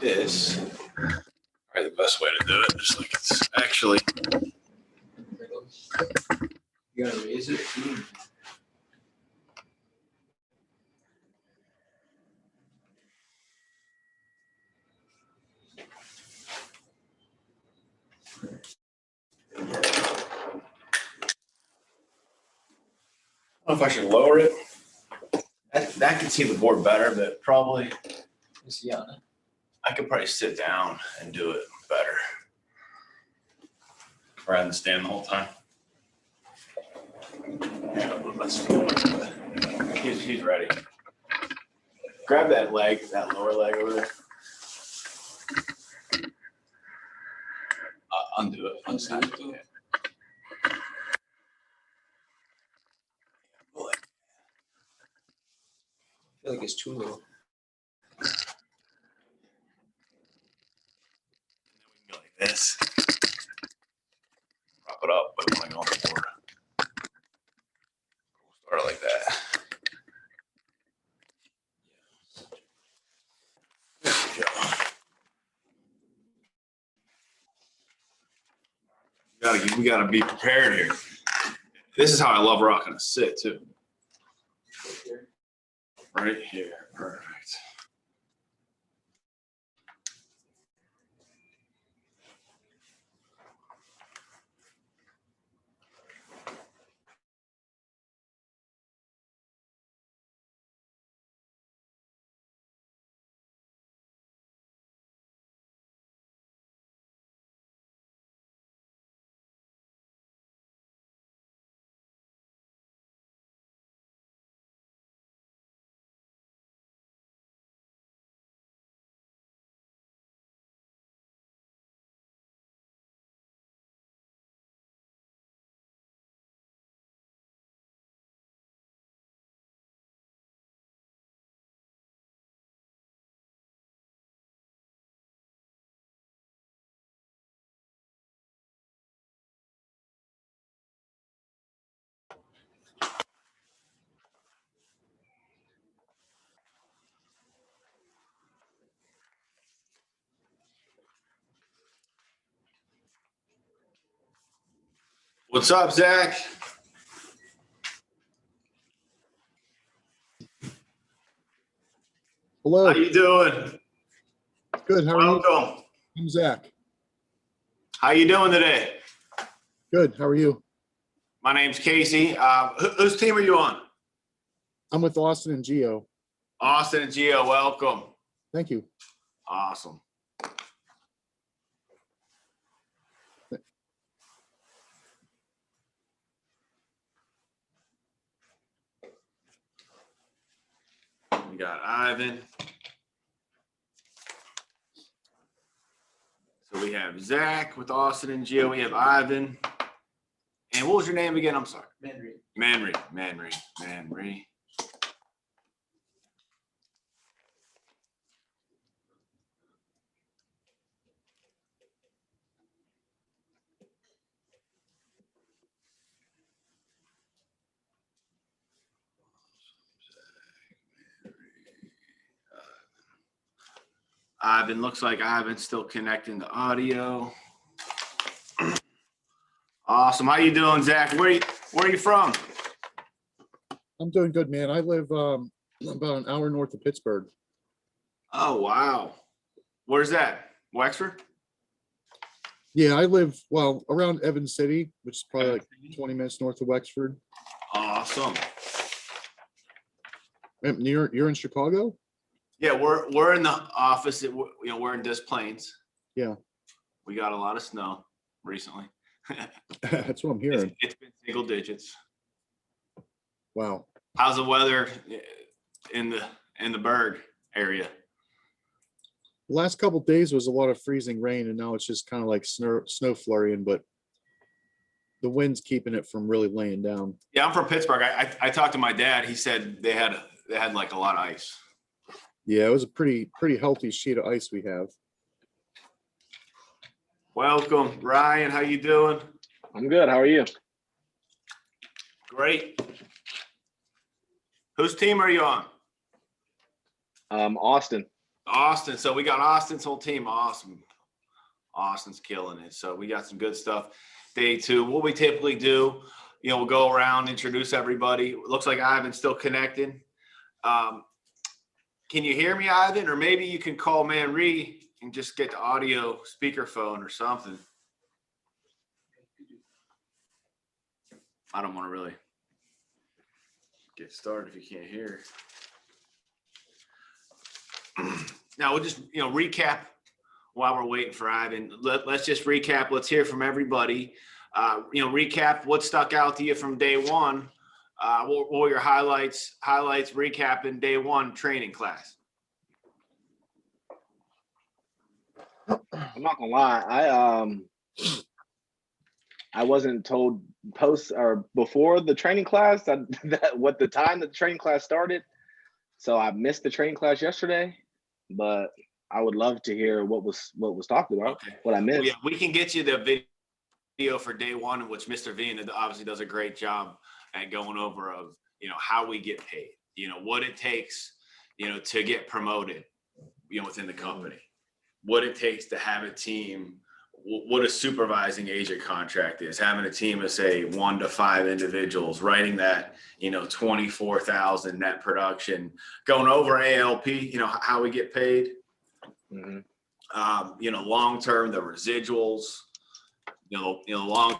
this. Probably the best way to do it, just like it's actually. You gotta raise it. I don't know if I should lower it. That can see the board better, but probably I could probably sit down and do it better rather than stand the whole time. Yeah, let's feel it. He's ready. Grab that leg, that lower leg over there. Undo it. Unsnap it. Yeah. I feel like it's too low. And then we can go like this. Prop it up, but when I go on the board, we'll start like that. There we go. We gotta be prepared here. This is how I love rocking a sit too. Right here, perfect. What's up, Zach? Hello. How you doing? Good. How are you? Welcome. I'm Zach. How you doing today? Good. How are you? My name's Casey. Whose team are you on? I'm with Austin and Geo. Austin and Gio, welcome. Thank you. Awesome. We got Ivan. So we have Zach with Austin and Gio. We have Ivan. And what was your name again? I'm sorry. Manry. Ivan, looks like Ivan's still connecting the audio. Awesome. How you doing, Zach? Where are you from? I'm doing good, man. I live about an hour north of Pittsburgh. Oh, wow. Where's that? Wexford? Yeah, I live, well, around Evans City, which is probably like 20 minutes north of Wexford. Awesome. And you're in Chicago? Yeah, we're in the opposite. We're in Des Plaines. Yeah. We got a lot of snow recently. That's what I'm hearing. It's been single digits. Wow. How's the weather in the Berg area? The last couple of days was a lot of freezing rain, and now it's just kind of like snow flurrying, but the wind's keeping it from really laying down. Yeah, I'm from Pittsburgh. I talked to my dad. He said they had like a lot of ice. Yeah, it was a pretty healthy sheet of ice we have. Welcome, Ryan. How you doing? I'm good. How are you? Great. Whose team are you on? Austin. Austin. So we got Austin's whole team. Awesome. Austin's killing it. So we got some good stuff. Day 2. What we typically do, we'll go around, introduce everybody. It looks like Ivan's still connected. Can you hear me, Ivan? Or maybe you can call Manri and just get the audio speakerphone or something. I don't want to really get started if you can't hear. Now we'll just, recap while we're waiting for Ivan. Let's just recap. Let's hear from everybody. Recap what stuck out to you from day 1. What were your highlights, recapping day 1 training class? I'm not gonna lie, I wasn't told post or before the training class that what the time that the training class started. So I missed the training class yesterday, but I would love to hear what was talked about, Okay. what I missed. Well, yeah, we can get you the video for day 1, in which Mr. V obviously does a great job at going over of, how we get paid, what it takes, to get promoted, within the company, what it takes to have a team, what a supervising agent contract is, having a team of say 1 to 5 individuals, writing that, 24,000 net production, going over ALP, how we get paid, long-term, the residuals, long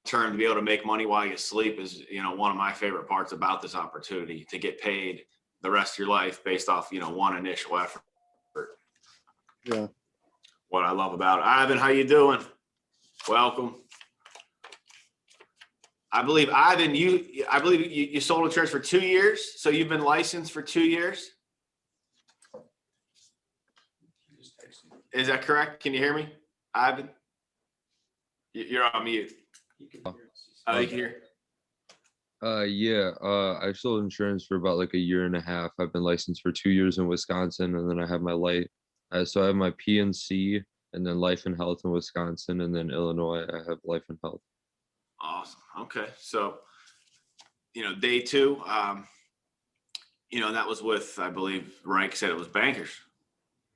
term to be able to make money while you sleep is, one of my favorite parts about this opportunity, to get paid the rest of your life based off, one initial effort. Yeah. What I love about it. Ivan, how you doing? Welcome. I believe Ivan, you sold insurance for 2 years. So you've been licensed for 2 years. Is that correct? Can you hear me, Ivan? You're on mute. Oh, you can hear. Yeah, I've sold insurance for about like a year and a half. I've been licensed for 2 years in Wisconsin, and then I have my so I have my PNC, and then life and health in Wisconsin, and then Illinois, I have life and health. Awesome. Okay. So, day 2, that was with, I believe, Rank said it was Bankers.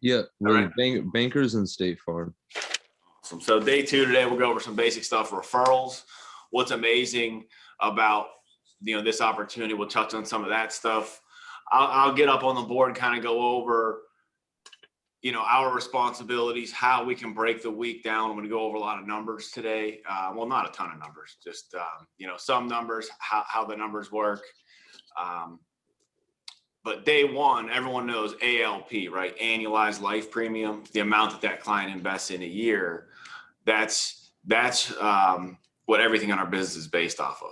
Yeah, All right. Bankers and State Farm. Awesome. So day 2 today, we'll go over some basic stuff, referrals. What's amazing about, this opportunity. We'll touch on some of that stuff. I'll get up on the board and kind of go over, our responsibilities, how we can break the week down. I'm going to go over a lot of numbers today. Well, not a ton of numbers, just, some numbers, how the numbers work. But day 1, everyone knows ALP, right? Annualized life premium, the amount that client invests in a year. That's what everything in our business is based off of.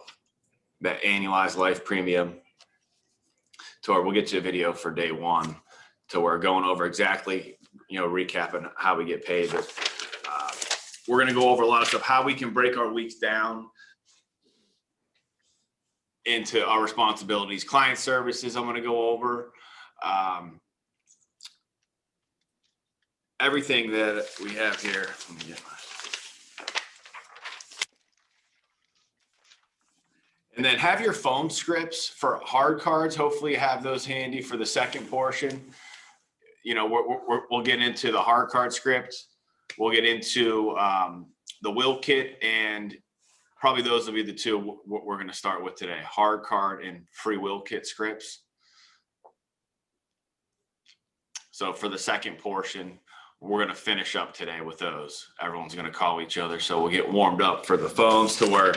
That annualized life premium. To where we'll get you a video for day 1, to where going over exactly, recapping how we get paid. But we're going to go over a lot of stuff, how we can break our weeks down into our responsibilities. Client services, I'm going to go over. Everything that we have here. Let me get my... And then have your phone scripts for hard cards. Hopefully you have those handy for the second portion. We'll get into the hard card script. We'll get into the will kit, and probably those will be the 2 we're going to start with today. Hard card and free will kit scripts. So for the second portion, we're going to finish up today with those. Everyone's going to call each other. So we'll get warmed up for the phones, to where,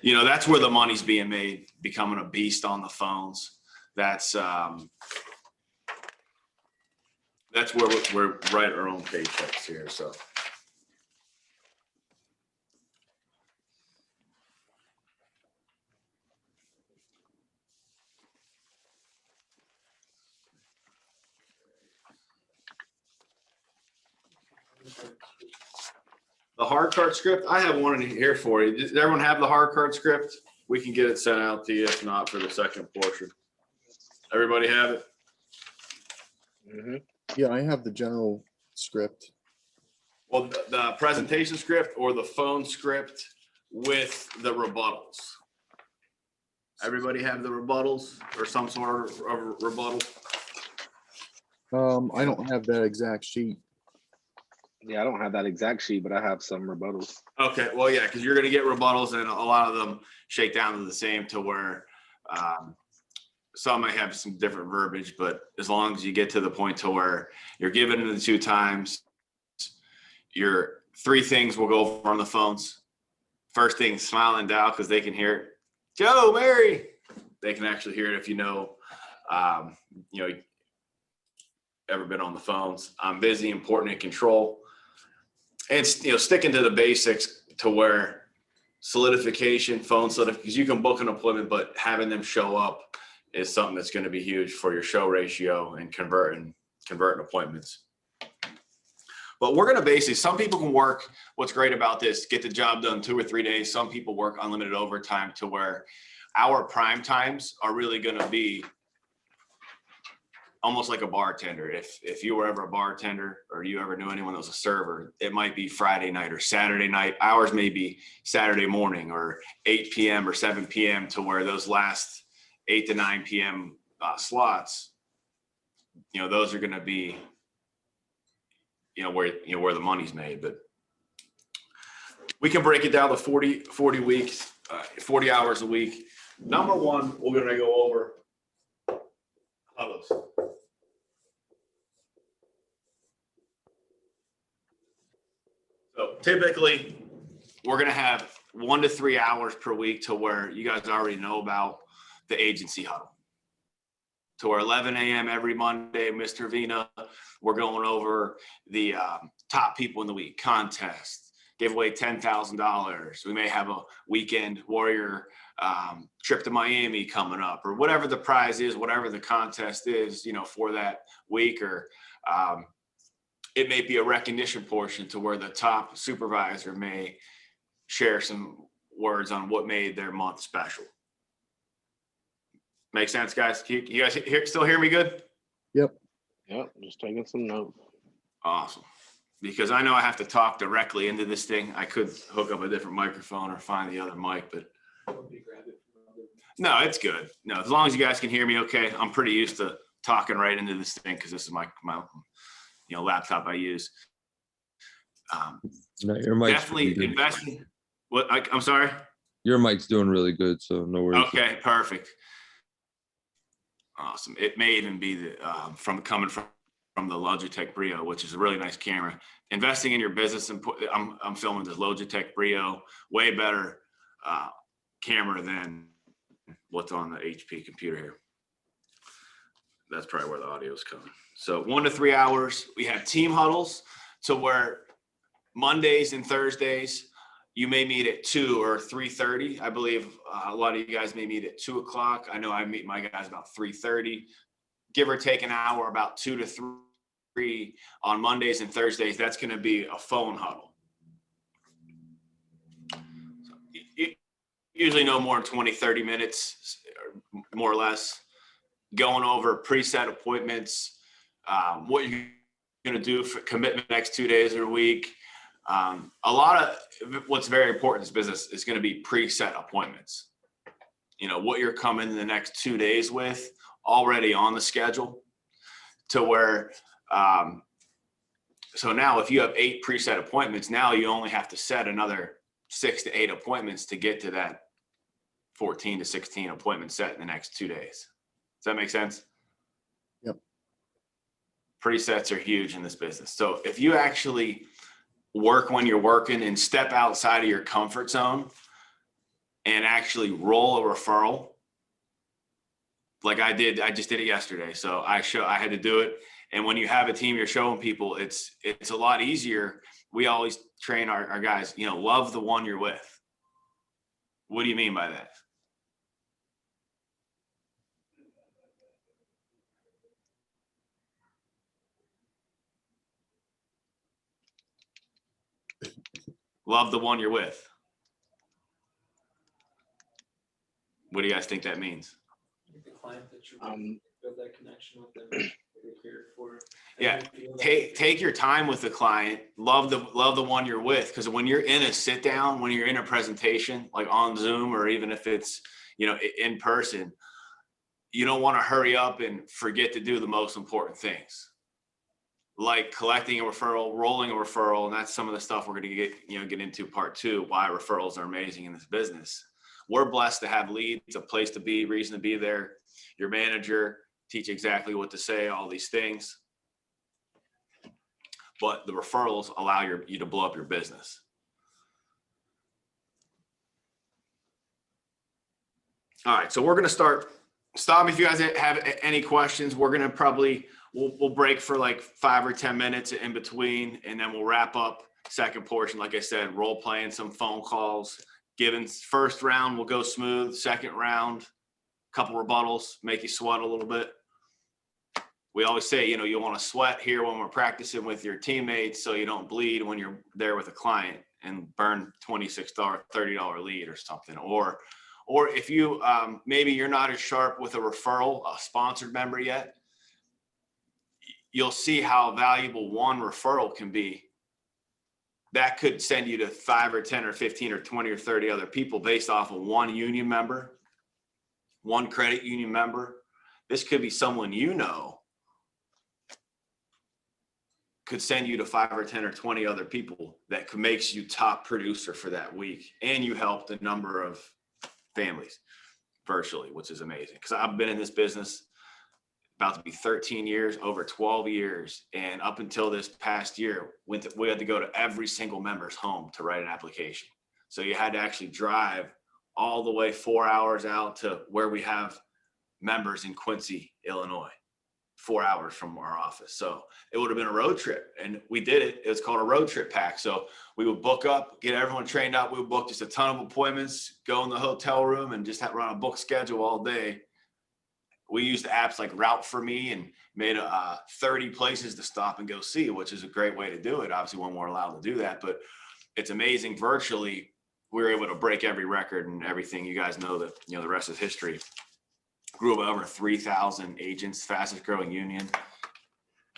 that's where the money's being made, becoming a beast on the phones. That's where we're writing our own paychecks here. So. The hard card script, I have one in here for you. Does everyone have the hard card script? We can get it sent out to you, if not for the second portion. Everybody have it? Yeah, I have the general script. Well, the presentation script or the phone script with the rebuttals. Everybody have the rebuttals or some sort of rebuttal? I don't have that exact sheet. Yeah, I don't have that exact sheet, but I have some rebuttals. Okay, well, yeah, because you're going to get rebuttals, and a lot of them shake down to the same, to where some might have some different verbiage, but as long as you get to the point to where you're given it the 2 times, your 3 things will go over on the phones. First thing, smile and dial, because they can hear it. Joe, Mary, they can actually hear it if you know, ever been on the phones. I'm busy, important, and control. And, sticking to the basics, to where solidification, phone solidification, because you can book an appointment, but having them show up is something that's going to be huge for your show ratio and converting appointments. But we're going to basically, some people can work, what's great about this, get the job done 2 or 3 days. Some people work unlimited overtime, to where our prime times are really going to be almost like a bartender. If you were ever a bartender, or you ever knew anyone that was a server, it might be Friday night or Saturday night. Ours may be Saturday morning, or 8 p.m. or 7 p.m., to where those last 8 to 9 p.m. slots, those are going to be, where the money's made. But we can break it down to 40 weeks, 40 hours a week. Number one, we're going to go over huddles. So typically, we're going to have 1 to 3 hours per week, to where you guys already know about the agency huddle. To where 11 a.m. every Monday, Mr. Vina, we're going over the top people in the week, contest, give away $10,000. We may have a weekend warrior trip to Miami coming up, or whatever the prize is, whatever the contest is, for that week. Or it may be a recognition portion, to where the top supervisor may share some words on what made their month special. Make sense, guys? You guys still hear me good? Yep. Yep, just taking some notes. Awesome. Because I know I have to talk directly into this thing. I could hook up a different microphone or find the other mic, but no, it's good. No, as long as you guys can hear me okay. I'm pretty used to talking right into this thing, because this is my laptop I use. No, your mic's Definitely doing good. investing. What? I'm sorry? Your mic's doing really good, so no worries. Okay, perfect. Awesome. It may even be the coming from the Logitech Brio, which is a really nice camera. Investing in your business, and I'm filming this Logitech Brio, way better camera than what's on the HP computer here. That's probably where the audio is coming. So 1 to 3 hours. We have team huddles, to where Mondays and Thursdays, you may meet at 2 or 3:30. I believe a lot of you guys may meet at 2 o'clock. I know I meet my guys about 3:30, give or take an hour, about 2 to 3 on Mondays and Thursdays. That's going to be a phone huddle. Usually no more than 20, 30 minutes, more or less, going over preset appointments, what you're going to do for commitment next 2 days or a week. A lot of what's very important in this business is going to be preset appointments. What you're coming in the next 2 days with, already on the schedule, to where, so now if you have 8 preset appointments, now you only have to set another 6 to 8 appointments to get to that 14 to 16 appointment set in the next 2 days. Does that make sense? Yep. Presets are huge in this business. So if you actually work when you're working and step outside of your comfort zone and actually roll a referral, like I just did it yesterday. So I had to do it. And when you have a team, you're showing people, it's a lot easier. We always train our guys, love the one you're with. What do you mean by that? Love the one you're with. What do you guys think that means? The client that you build that connection with them, you're cared for. Yeah, take your time with the client. Love the one you're with, because when you're in a sit down, when you're in a presentation, like on Zoom, or even if it's in person, you don't want to hurry up and forget to do the most important things. like collecting a referral, rolling a referral, and that's some of the stuff we're going to get into part 2, why referrals are amazing in this business. We're blessed to have leads, a place to be, reason to be there, your manager, teach exactly what to say, all these things. But the referrals allow you to blow up your business. All right, so we're going to start. Stop me if you guys have any questions. We're going to probably, we'll break for like 5 or 10 minutes in between, and then we'll wrap up second portion. Like I said, role playing, some phone calls. Given first round will go smooth. Second round, couple rebuttals, make you sweat a little bit. We always say, you want to sweat here when we're practicing with your teammates so you don't bleed when you're there with a client and burn $26, $30 lead or something. Or if you, maybe you're not as sharp with a referral, a sponsored member yet, you'll see how valuable one referral can be. That could send you to 5 or 10 or 15 or 20 or 30 other people based off of one union member, one credit union member. This could be someone could send you to 5 or 10 or 20 other people that makes you top producer for that week. And you helped a number of families virtually, which is amazing. Because I've been in this business about to be 13 years, over 12 years. And up until this past year, we had to go to every single member's home to write an application. So you had to actually drive all the way 4 hours out to where we have members in Quincy, Illinois, 4 hours from our office. So it would have been a road trip, and we did it. It was called a road trip pack. So we would book up, get everyone trained out. We would book just a ton of appointments, go in the hotel room and just run a book schedule all day. We used apps like Route for Me and made 30 places to stop and go see, which is a great way to do it. Obviously, when we're allowed to do that, but it's amazing. Virtually, we were able to break every record and everything. You guys know that, the rest is history. Grew up over 3,000 agents, fastest growing union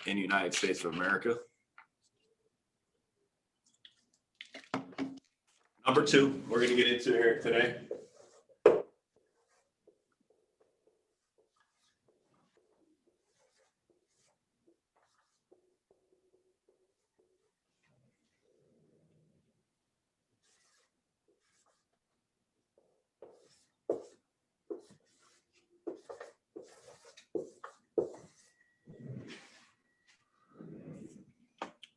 in the United States of America. Number 2, we're going to get into here today.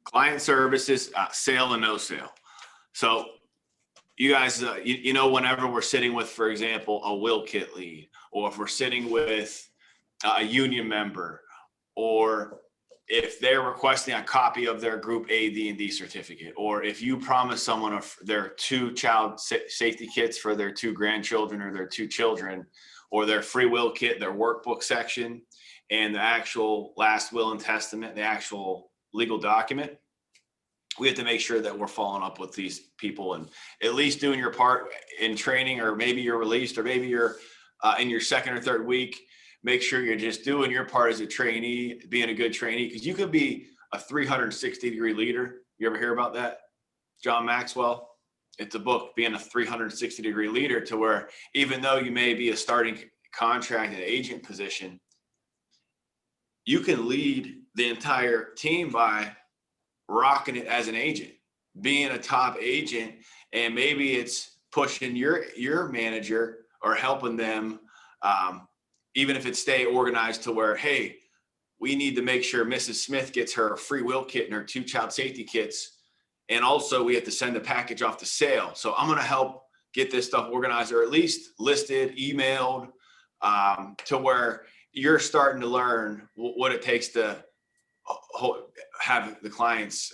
Client services, sale and no sale. So you guys, whenever we're sitting with, for example, a will kit lead, or if we're sitting with a union member, or if they're requesting a copy of their group A, D, and D certificate, or if you promise someone their 2 child safety kits for their 2 grandchildren or their 2 children, or their free will kit, their workbook section, and the actual last will and testament, the actual legal document, we have to make sure that we're following up with these people and at least doing your part in training, or maybe you're released, or maybe you're in your 2nd or 3rd week. Make sure you're just doing your part as a trainee, being a good trainee, because you could be a 360-degree leader. You ever hear about that? John Maxwell. It's a book, Being a 360-degree leader, to where even though you may be a starting contract and agent position, you can lead the entire team by rocking it as an agent, being a top agent. And maybe it's pushing your manager or helping them, even if it's stay organized to where, hey, we need to make sure Mrs. Smith gets her free will kit and her 2 child safety kits. And also we have to send the package off to sale. So I'm going to help get this stuff organized, or at least listed, emailed, to where you're starting to learn what it takes to have the clients,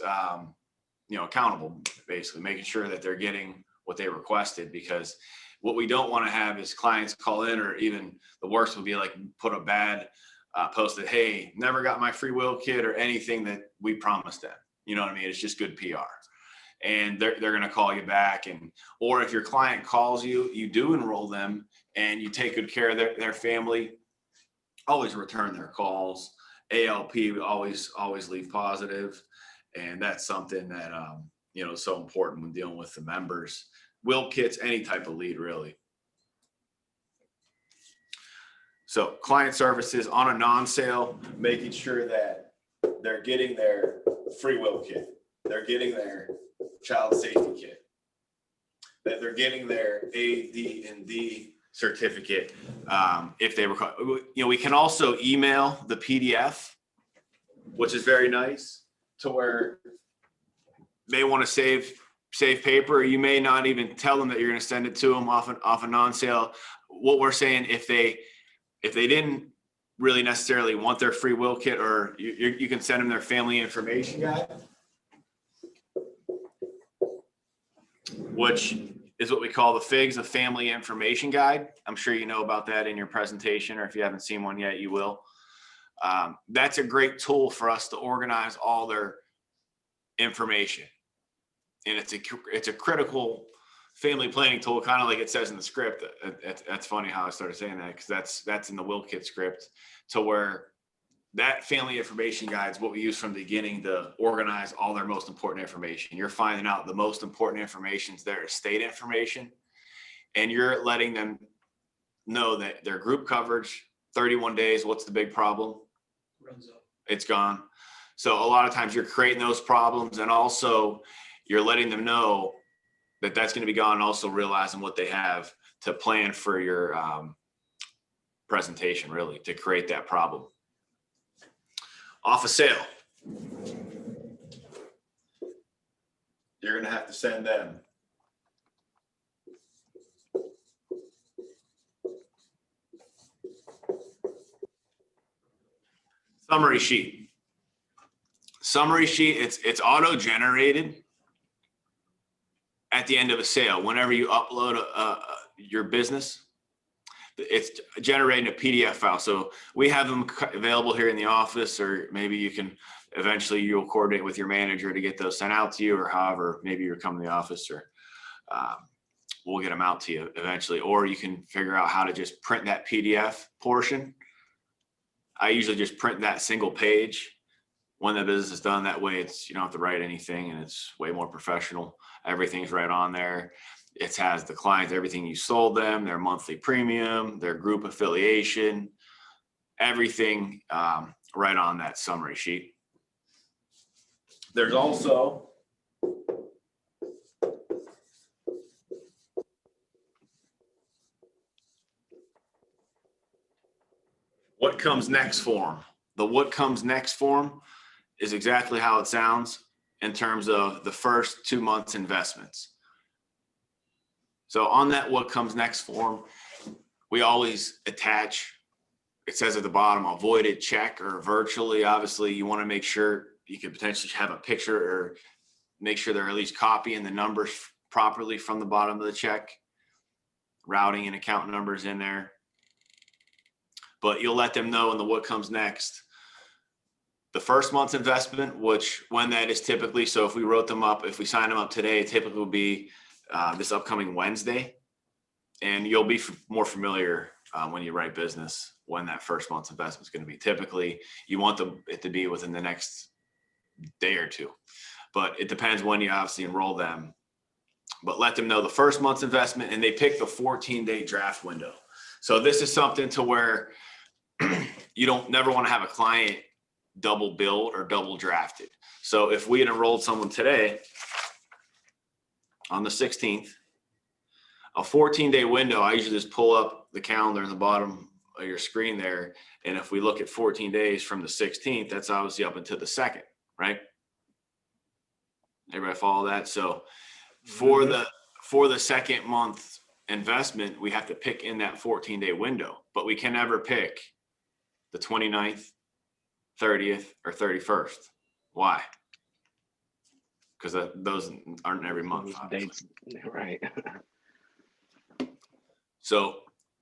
accountable, basically making sure that they're getting what they requested. Because what we don't want to have is clients call in, or even the worst would be like put a bad post that, hey, never got my free will kit, or anything that we promised them. You know what I mean? It's just good PR. And they're going to call you back. Or if your client calls you, you do enroll them and you take good care of their family. Always return their calls. ALP, always leave positive. And that's something that, is so important when dealing with the members. Will kits, any type of lead, really. So client services on a non-sale, making sure that they're getting their free will kit. They're getting their child safety kit. That they're getting their A, D, and D certificate. If they require, we can also email the PDF, which is very nice, to where they want to save paper. You may not even tell them that you're going to send it to them off a non-sale. What we're saying, if they didn't really necessarily want their free will kit, or you can send them their family information guide, which is what we call the FIGS, the family information guide. I'm sure you know about that in your presentation, or if you haven't seen one yet, you will. That's a great tool for us to organize all their information. And it's a critical family planning tool, kind of like it says in the script. That's funny how I started saying that, because that's in the will kit script, to where that family information guide is what we use from the beginning to organize all their most important information. You're finding out the most important information is their estate information, and you're letting them know that their group coverage, 31 days, what's the big problem? Runs up. It's gone. So a lot of times you're creating those problems, and also you're letting them know that that's going to be gone, and also realizing what they have to plan for your presentation, really, to create that problem. Off a sale, you're going to have to send them summary sheet. Summary sheet, it's auto-generated at the end of a sale. Whenever you upload your business, it's generating a PDF file. So we have them available here in the office, or maybe you'll coordinate with your manager to get those sent out to you, or however, maybe you're coming to the office, or we'll get them out to you eventually, or you can figure out how to just print that PDF portion. I usually just print that single page when the business is done. That way you don't have to write anything, and it's way more professional. Everything's right on there. It has the clients, everything you sold them, their monthly premium, their group affiliation, everything right on that summary sheet. There's also what comes next form. The what comes next form is exactly how it sounds in terms of the first 2 months investments. So on that what comes next form, we always attach, it says at the bottom, a voided check or virtually. Obviously, you want to make sure you could potentially have a picture, or make sure they're at least copying the numbers properly from the bottom of the check, routing and account numbers in there. But you'll let them know in the what comes next, the first month's investment, which when that is typically, so if we wrote them up, if we sign them up today, it typically will be this upcoming Wednesday. And you'll be more familiar when you write business when that first month's investment is going to be. Typically, you want it to be within the next day or two, but it depends when you obviously enroll them. But let them know the first month's investment, and they pick the 14-day draft window. So this is something to where you don't never want to have a client double billed or double drafted. So if we had enrolled someone today on the 16th, a 14-day window, I usually just pull up the calendar in the bottom of your screen there. And if we look at 14 days from the 16th, that's obviously up until the 2nd, right? Everybody follow that? So for the second month investment, we have to pick in that 14-day window, but we can never pick the 29th, 30th, or 31st. Why? Because those aren't every month. Dates, right? So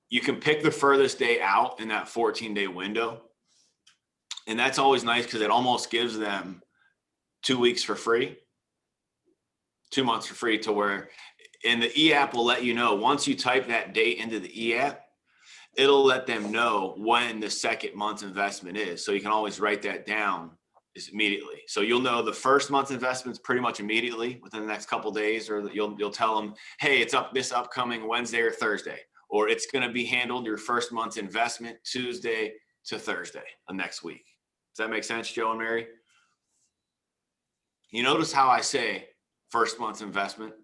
you can pick the furthest day out in that 14-day window. And that's always nice because it almost gives them 2 weeks for free, 2 months for free, to where in the e-app will let you know, once you type that date into the e-app, it'll let them know when the second month's investment is. So you can always write that down immediately. So you'll know the first month's investments pretty much immediately within the next couple of days, or you'll tell them, hey, it's up this upcoming Wednesday or Thursday, or it's going to be handled your first month's investment Tuesday to Thursday of next week. Does that make sense, Joe and Mary? You notice how I say first month's investment?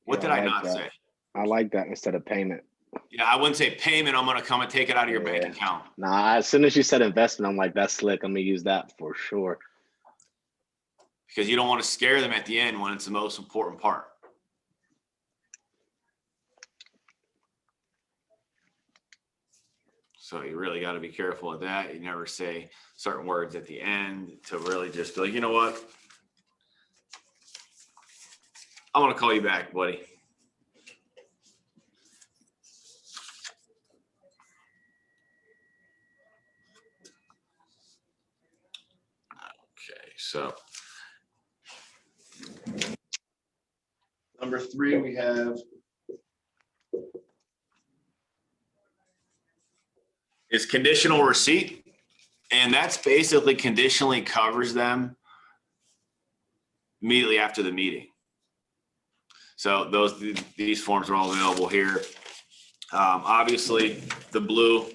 What Yeah, did I I like not that. say? I like that instead of payment. Yeah, I wouldn't say payment. I'm going to come and take it out of your bank Yeah. account. Nah, as soon as you said investment, I'm like, that's slick. I'm gonna use that for sure. Because you don't want to scare them at the end when it's the most important part. So you really got to be careful of that. You never say certain words at the end to really just be like, you know what? I want to call you back, buddy. Okay, so number 3, we have is conditional receipt. And that's basically conditionally covers them immediately after the meeting. So these forms are all available here. Obviously, the blue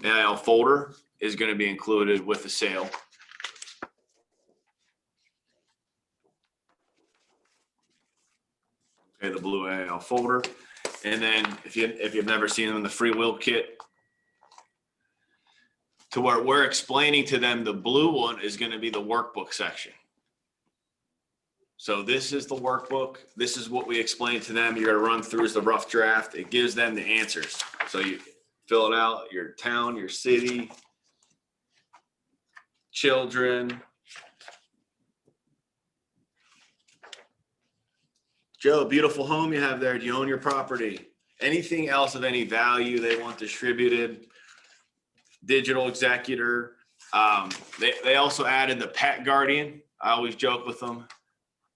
AIL folder is going to be included with the sale. Okay, the blue AIL folder. And then if you've never seen them in the free will kit, to where we're explaining to them, the blue one is going to be the workbook section. So this is the workbook. This is what we explain to them. You're going to run through as the rough draft. It gives them the answers. So you fill it out, your town, your city, children. Joe, beautiful home you have there. Do you own your property? Anything else of any value they want distributed? Digital executor. They also added the pet guardian. I always joke with them.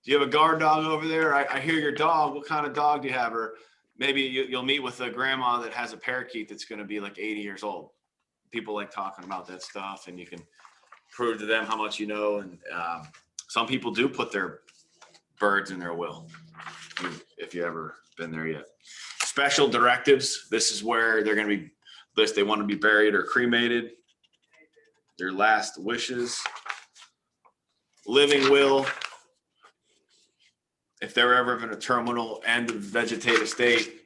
Do you have a guard dog over there? I hear your dog. What kind of dog do you have? Or maybe you'll meet with a grandma that has a parakeet that's going to be like 80 years old. People like talking about that stuff, and you can prove to them how much you know. And some people do put their birds in their will, if you ever been there yet. Special directives. This is where they're going to be list. They want to be buried or cremated. Their last wishes. Living will. If they're ever in a terminal end of vegetative state.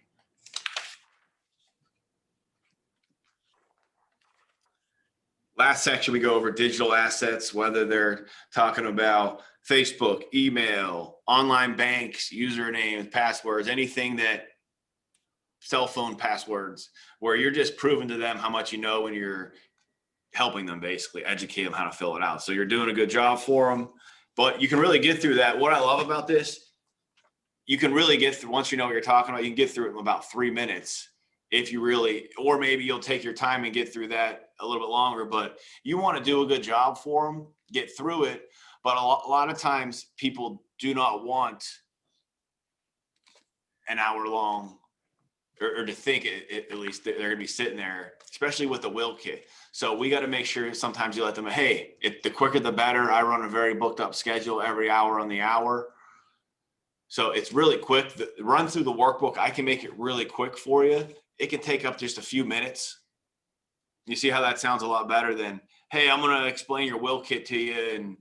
Last section, we go over digital assets, whether they're talking about Facebook, email, online banks, usernames, passwords, anything that cell phone passwords, where you're just proving to them how much you know when you're helping them basically educate them how to fill it out. So you're doing a good job for them, but you can really get through that. What I love about this, you can really get through, once you know what you're talking about, you can get through it in about 3 minutes if you really, or maybe you'll take your time and get through that a little bit longer, but you want to do a good job for them, get through it. But a lot of times people do not want an hour long or to think at least they're going to be sitting there, especially with the will kit. So we got to make sure sometimes you let them, hey, the quicker the better. I run a very booked up schedule every hour on the hour. So it's really quick. Run through the workbook. I can make it really quick for you. It can take up just a few minutes. You see how that sounds a lot better than, hey, I'm going to explain your will kit to you and,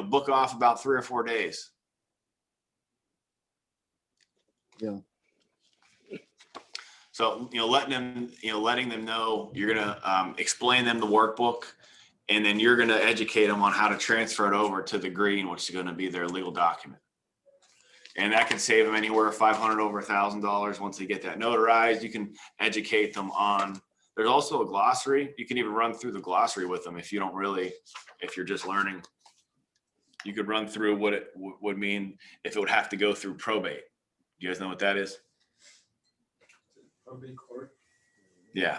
book off about 3 or 4 days. Yeah. So, letting them know you're going to explain them the workbook, and then you're going to educate them on how to transfer it over to the green, which is going to be their legal document. And that can save them anywhere $500 over $1,000 once they get that notarized. You can educate them on, there's also a glossary. You can even run through the glossary with them if you're just learning. You could run through what it would mean if it would have to go through probate. Do you guys know what that is? Probate court. Yeah.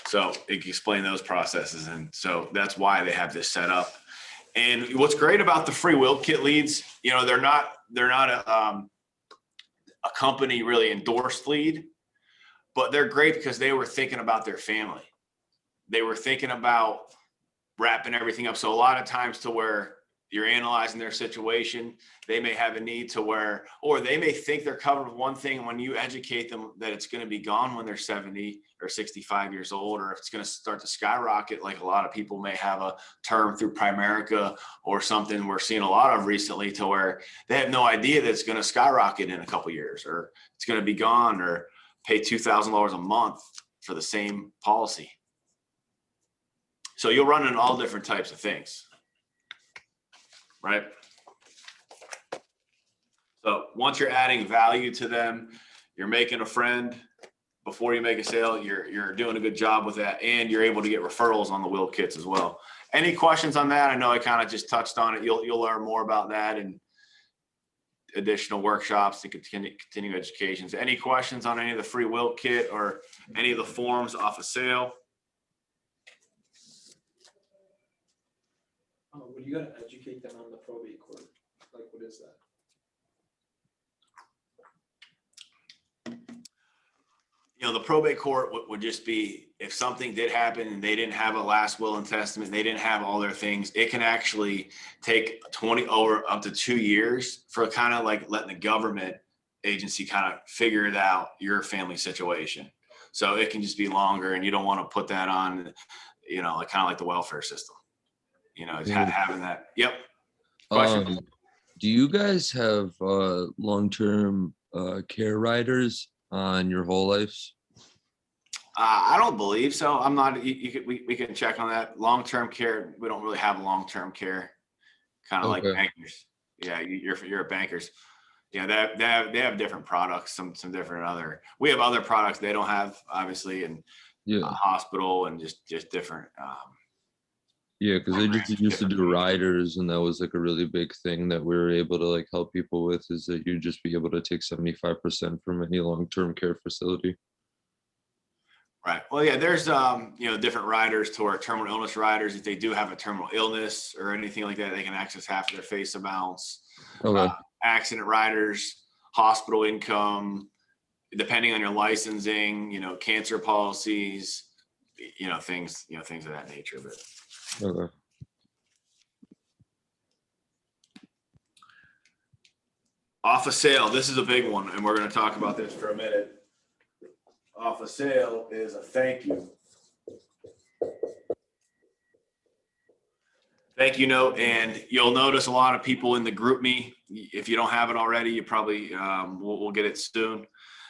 So it can explain those processes. And so that's why they have this set up. And what's great about the free will kit leads, they're not a company really endorsed lead, but they're great because they were thinking about their family. They were thinking about wrapping everything up. So a lot of times to where, you're analyzing their situation. They may have a need to where, or they may think they're covered with one thing. And when you educate them that it's going to be gone when they're 70 or 65 years old, or if it's going to start to skyrocket, like a lot of people may have a term through Primerica or something we're seeing a lot of recently, to where they have no idea that it's going to skyrocket in a couple of years, or it's going to be gone, or pay $2,000 a month for the same policy. So you'll run into all different types of things, right? So once you're adding value to them, you're making a friend before you make a sale, you're doing a good job with that, and you're able to get referrals on the will kits as well. Any questions on that? I know I kind of just touched on it. You'll learn more about that in additional workshops to continue educations. Any questions on any of the free will kit or any of the forms off a sale? Well, you gotta educate them on the probate court. Like, what is that? You know, the probate court would just be, if something did happen and they didn't have a last will and testament, they didn't have all their things, it can actually take 20 over up to 2 years for kind of like letting the government agency kind of figure it out, your family situation. So it can just be longer, and you don't want to put that on, you know, like kind of like the welfare system, you know, having that. Yep. Question? Do you guys have long-term care riders on your whole lives? I don't believe so. I'm not. We can check on that. Long-term care. We don't really have long-term care. Kind of like bankers. Yeah, you're a bankers. Yeah, they have different products. Some different other. We have other products they don't have, obviously, and hospital and just different. Yeah, because they just used to do riders, and that was like a really big thing that we were able to like help people with, is that you'd just be able to take 75% from any long-term care facility. Right. Well, yeah, there's you know, different riders to our terminal illness riders. If they do have a terminal illness or anything like that, they can access half of their face amounts. Okay. Accident riders, hospital income, depending on your licensing, you know, cancer policies, you know, things of that nature. But Okay. off a sale, this is a big one, and we're going to talk about this for a minute. Off a sale is a thank you. Thank you note, and you'll notice a lot of people in the group me. If you don't have it already, you probably we'll get it soon.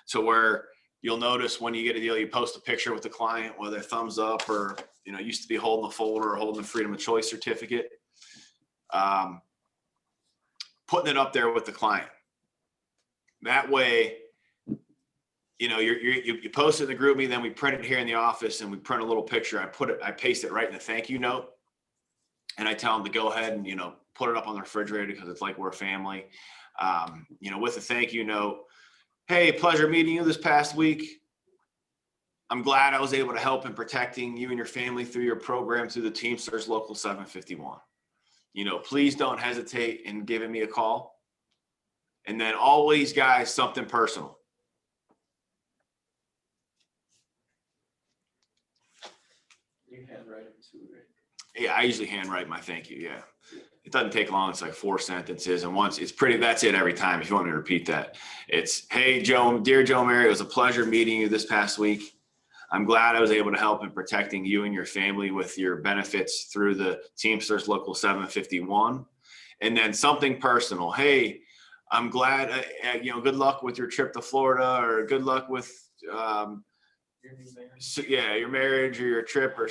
So where you'll notice when you get a deal, you post a picture with the client, whether thumbs up or, you know, used to be holding the folder or holding the freedom of choice certificate, putting it up there with the client. That way, you know, you post it in the group me, then we print it here in the office and we print a little picture. I paste it right in the thank you note, and I tell them to go ahead and, you know, put it up on the refrigerator because it's like we're a family. You know, with a thank you note, hey, pleasure meeting you this past week. I'm glad I was able to help in protecting you and your family through your program through the Teamsters Local 751. You know, please don't hesitate in giving me a call. And then always, guys, something personal. You handwrite them too, right? Yeah, I usually handwrite my thank you. Yeah. It doesn't take long. It's like 4 sentences. And once it's pretty, that's it every time. If you want me to repeat that, it's, hey, Joe, dear Joe Mary, it was a pleasure meeting you this past week. I'm glad I was able to help in protecting you and your family with your benefits through the Teamsters Local 751. And then something personal. Hey, I'm glad, you know, good luck with your trip to Florida, or good luck with, your marriage or your trip, or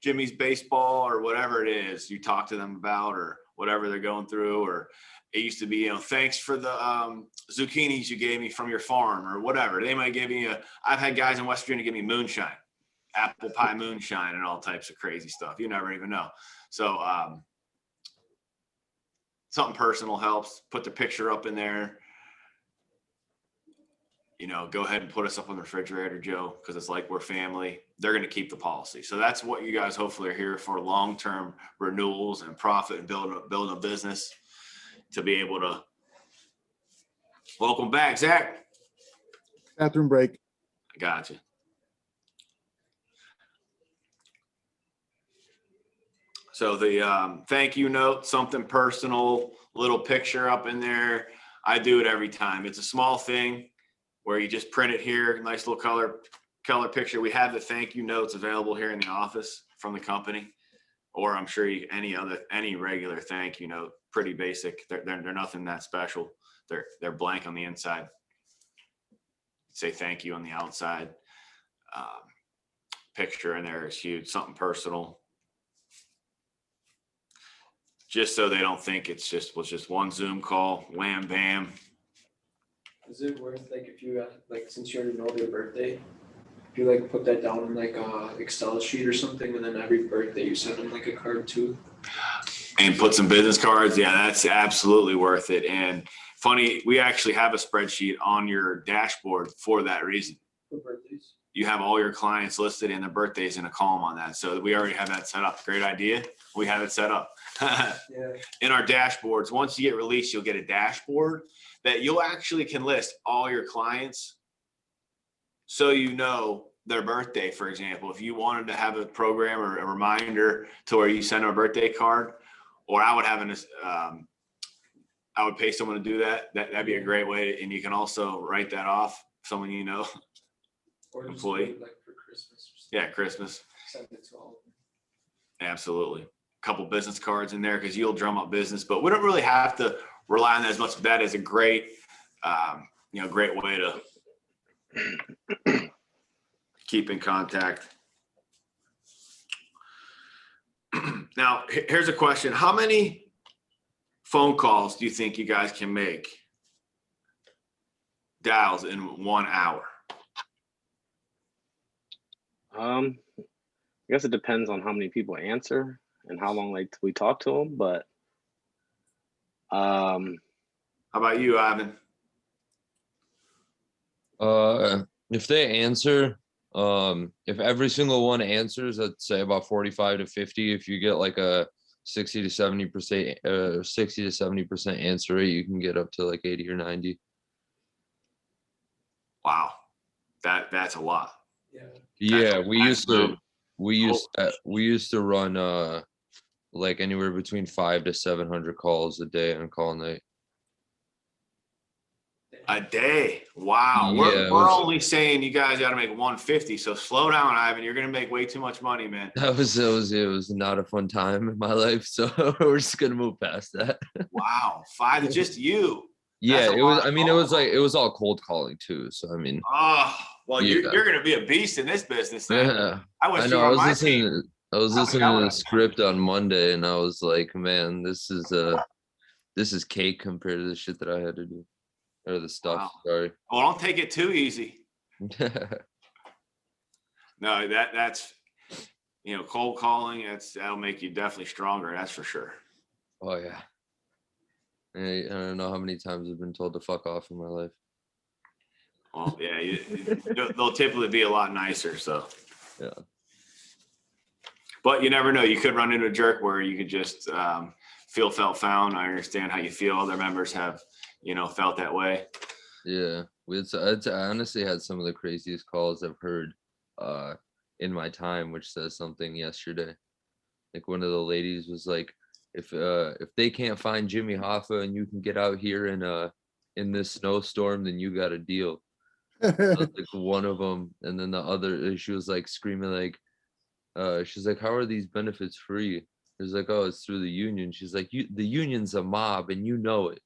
Jimmy's baseball, or whatever it is you talk to them about, or whatever they're going through. Or it used to be, you know, thanks for the zucchinis you gave me from your farm, or whatever. They might give me I've had guys in West Virginia give me moonshine, apple pie moonshine, and all types of crazy stuff. You never even know. So something personal helps. Put the picture up in there. You know, go ahead and put us up on the refrigerator, Joe, because it's like we're family. They're going to keep the policy. So that's what you guys hopefully are here for: long-term renewals and profit and building a business to be able to. Welcome back, Zach. Bathroom break. I got you. So the thank you note, something personal, little picture up in there. I do it every time. It's a small thing where you just print it here, nice little color picture. We have the thank you notes available here in the office from the company, or I'm sure any regular thank you note, pretty basic. They're nothing that special. They're blank on the inside. Say thank you on the outside. Picture in there is huge, something personal. Just so they don't think was just one Zoom call, wham, bam. Is it worth, like, if you, like, since you already know their birthday, if you like put that down in like a Excel sheet or something, and then every birthday you send them like a card too? And put some business cards. Yeah, that's absolutely worth it. And funny, we actually have a spreadsheet on your dashboard for that reason. For birthdays? You have all your clients listed and their birthdays in a column on that. So we already have that set up. Great idea. We have it set up. Yeah. In our dashboards, once you get released, you'll get a dashboard that you'll actually can list all your clients. So you know their birthday, for example, if you wanted to have a program or a reminder to where you send them a birthday card, or I would have I would pay someone to do that. That'd be a great way. And you can also write that off, someone you know. Or just Employee. do it, like, for Christmas or something. Yeah, Christmas. Send it to all of them. Absolutely. Couple business cards in there because you'll drum up business, but we don't really have to rely on that as much. That is a great, great way to keep in contact. Now, here's a question. How many phone calls do you think you guys can make, dials, in 1 hour? I guess it depends on how many people answer and how long we talk to them, but How about you, Ivan? If they answer, if every single one answers, I'd say about 45 to 50. If you get like a 60 to 70% answer rate, you can get up to like 80 or 90. Wow, that's a lot. Yeah, we used to boom. we used to run like anywhere between 500 to 700 calls a day on call night. A day. Wow. Yeah, We're only saying you guys got to make 150. So slow down, Ivan. You're going to make way too much money, man. It was not a fun time in my life, so we're just gonna move past that. Wow. 5 to just you. Yeah, That's a it was. lot I of mean, it calls. was like it was all cold calling too. So I mean, Oh, well, Yeah. you're going to be a beast in this business. Then. yeah, I wish I you know. were I on was my listening. team. I was I listening wish I to the would've- script on Monday, and I was like, man, this is cake compared to the shit that I had to do, or the stuff. Wow. Sorry. Well, don't take it too easy. No, that's cold calling. That'll make you definitely stronger. That's for sure. Oh yeah. I don't know how many times I've been told to fuck off in my life. Well, yeah, they'll typically be a lot nicer. So, Yeah. But you never know. You could run into a jerk where you could just feel, felt, found. I understand how you feel. Other members have, felt that way. Yeah, I honestly had some of the craziest calls I've heard in my time, which says something yesterday. Like one of the ladies was like, if they can't find Jimmy Hoffa and you can get out here in this snowstorm, then you got a deal. That was like one of them, and then the other, she was like screaming like, she's like, how are these benefits free? It was like, oh, it's through the union. She's like, the union's a mob and you know it.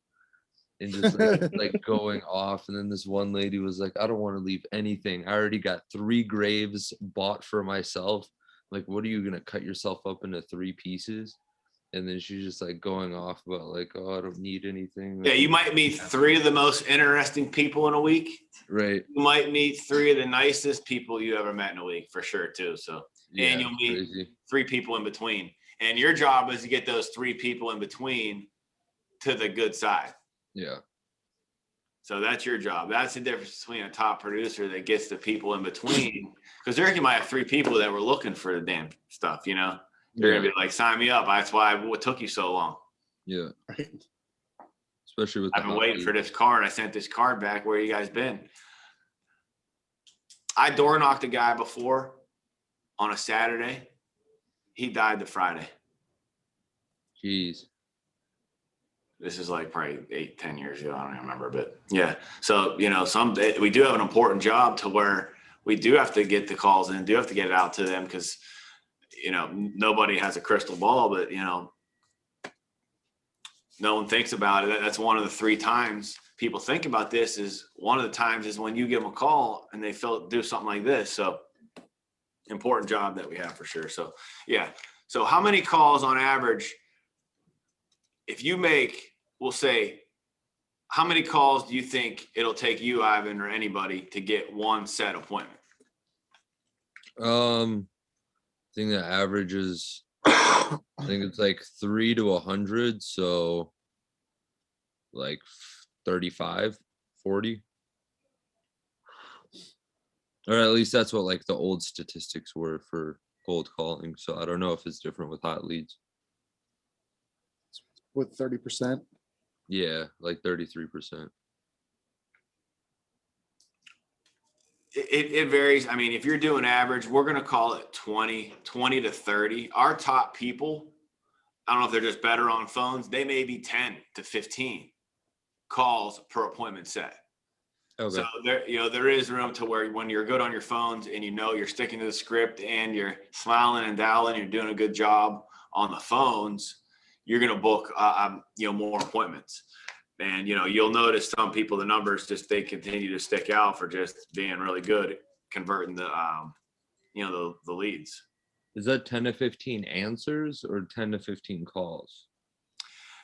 And just like going off. And then this one lady was like, I don't want to leave anything. I already got 3 graves bought for myself. Like, what are you gonna cut yourself up into 3 pieces? And then she's just like going off about like, oh, I don't need anything. Yeah, you might meet 3 of the most interesting people in a week. Right. You might meet 3 of the nicest people you ever met in a week, for sure, too. So, Yeah, and you'll meet crazy. 3 people in between. And your job is to get those 3 people in between to the good side. Yeah. So that's your job. That's the difference between a top producer that gets the people in between. Because there you might have 3 people that were looking for the damn stuff, They're going to be like, sign me up. That's why what took you so long. Yeah. Especially with I've been waiting for this card. I sent this card back. Where you guys been? I door knocked a guy before on a Saturday. He died the Friday. Jeez. This is like probably 8-10 years ago. I don't even remember, but yeah. So, you know, we do have an important job to where we do have to get the calls in, do have to get it out to them because, you know, nobody has a crystal ball, but, you know, no one thinks about it. That's one of the 3 times people think about this is one of the times is when you give them a call and they do something like this. So important job that we have for sure. So, yeah. So how many calls on average, if you make, we'll say, how many calls do you think it'll take you, Ivan, or anybody to get one set appointment? I think the average is, I think it's like 3 to 100. So like 35, 40. Or at least that's what like the old statistics were for cold calling. So I don't know if it's different with hot leads. With 30%. Yeah, like 33%. It varies. I mean, if you're doing average, we're going to call it 20 to 30. Our top people, I don't know if they're just better on phones. They may be 10 to 15 calls per appointment set. Okay. So there is room to where when you're good on your phones and you know you're sticking to the script and you're smiling and dialing, you're doing a good job on the phones, you're going to book more appointments. And you'll notice some people, the numbers they continue to stick out for just being really good at converting the leads. Is that 10 to 15 answers or 10 to 15 calls?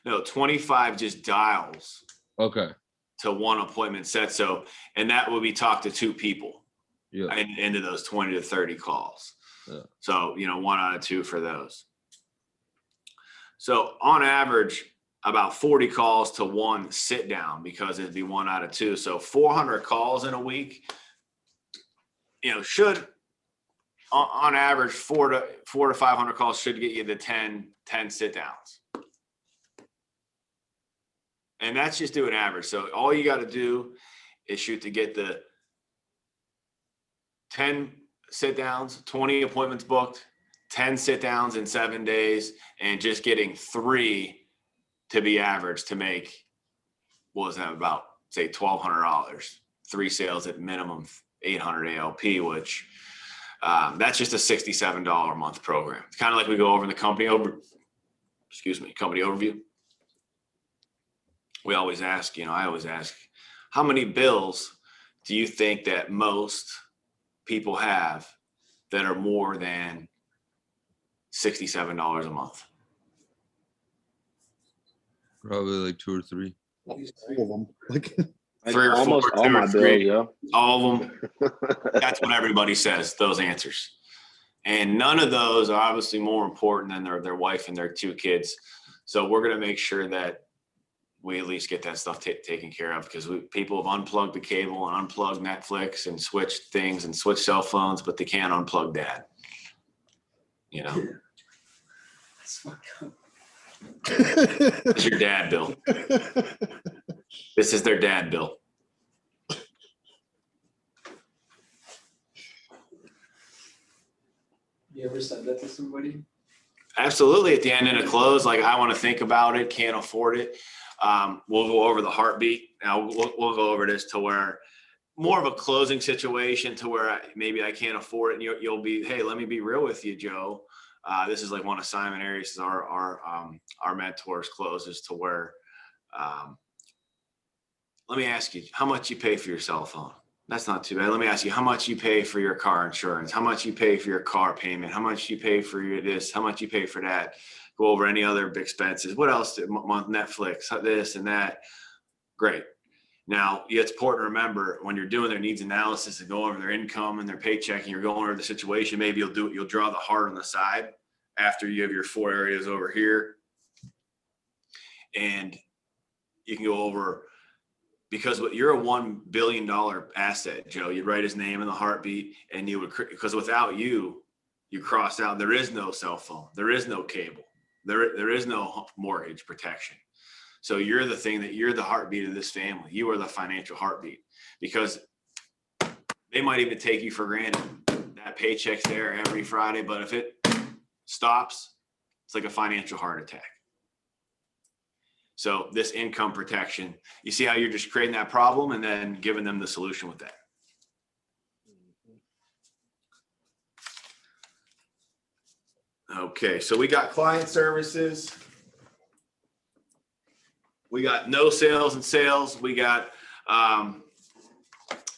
No, 25 just dials. Okay. To one appointment set. So, and that will be talk to 2 people. Yeah. And into those 20 to 30 calls. Yeah. So, 1 out of 2 for those. So on average, about 40 calls to 1 sit down because it'd be 1 out of 2. So 400 calls in a week, should on average 4 to 500 calls should get you the 10 sit downs. And that's just doing average. So all you got to do is shoot to get the 10 sit downs, 20 appointments booked, 10 sit downs in 7 days, and just getting 3 to be average to make, what was that, about say $1,200, 3 sales at minimum 800 ALP, which that's just a $67 a month program. It's kind of like we go over in the company overview. We always ask, I always ask, how many bills do you think that most people have that are more than $67 a month? Probably like 2 or 3. All of them. Like 3 or 4, almost 2 all or my 3, bills, all of them. That's what everybody says, those answers. And none of those are obviously more important than their wife and their 2 kids. So we're going to make sure that we at least get that stuff taken care of, because people have unplugged the cable and unplugged Netflix and switched things and switched cell phones, but they can't unplug dad. That's fucked up. It's your dad bill. This is their dad bill. You ever said that to somebody? Absolutely. At the end in a close, like, I want to think about it, can't afford it. We'll go over the heartbeat. Now we'll go over this to where more of a closing situation to where maybe I can't afford it. And you'll be, hey, let me be real with you, Joe. This is like one of Simon Arias' our mentors closes to where, let me ask you, how much you pay for your cell phone? That's not too bad. Let me ask you, how much you pay for your car insurance? How much you pay for your car payment? How much you pay for your this? How much you pay for that? Go over any other expenses. What else? Month Netflix, this and that. Great. Now, it's important to remember when you're doing their needs analysis and go over their income and their paycheck and you're going over the situation, maybe you'll draw the heart on the side after you have your 4 areas over here. And you can go over, because you're a $1 billion asset, Joe. You'd write his name in the heartbeat, and you would, because without you cross out, there is no cell phone, there is no cable, there is no mortgage protection. So you're the heartbeat of this family. You are the financial heartbeat, because they might even take you for granted. That paycheck's there every Friday, but if it stops, it's like a financial heart attack. So this income protection, you see how you're just creating that problem and then giving them the solution with that. Okay, so we got client services. We got no sales and sales. We got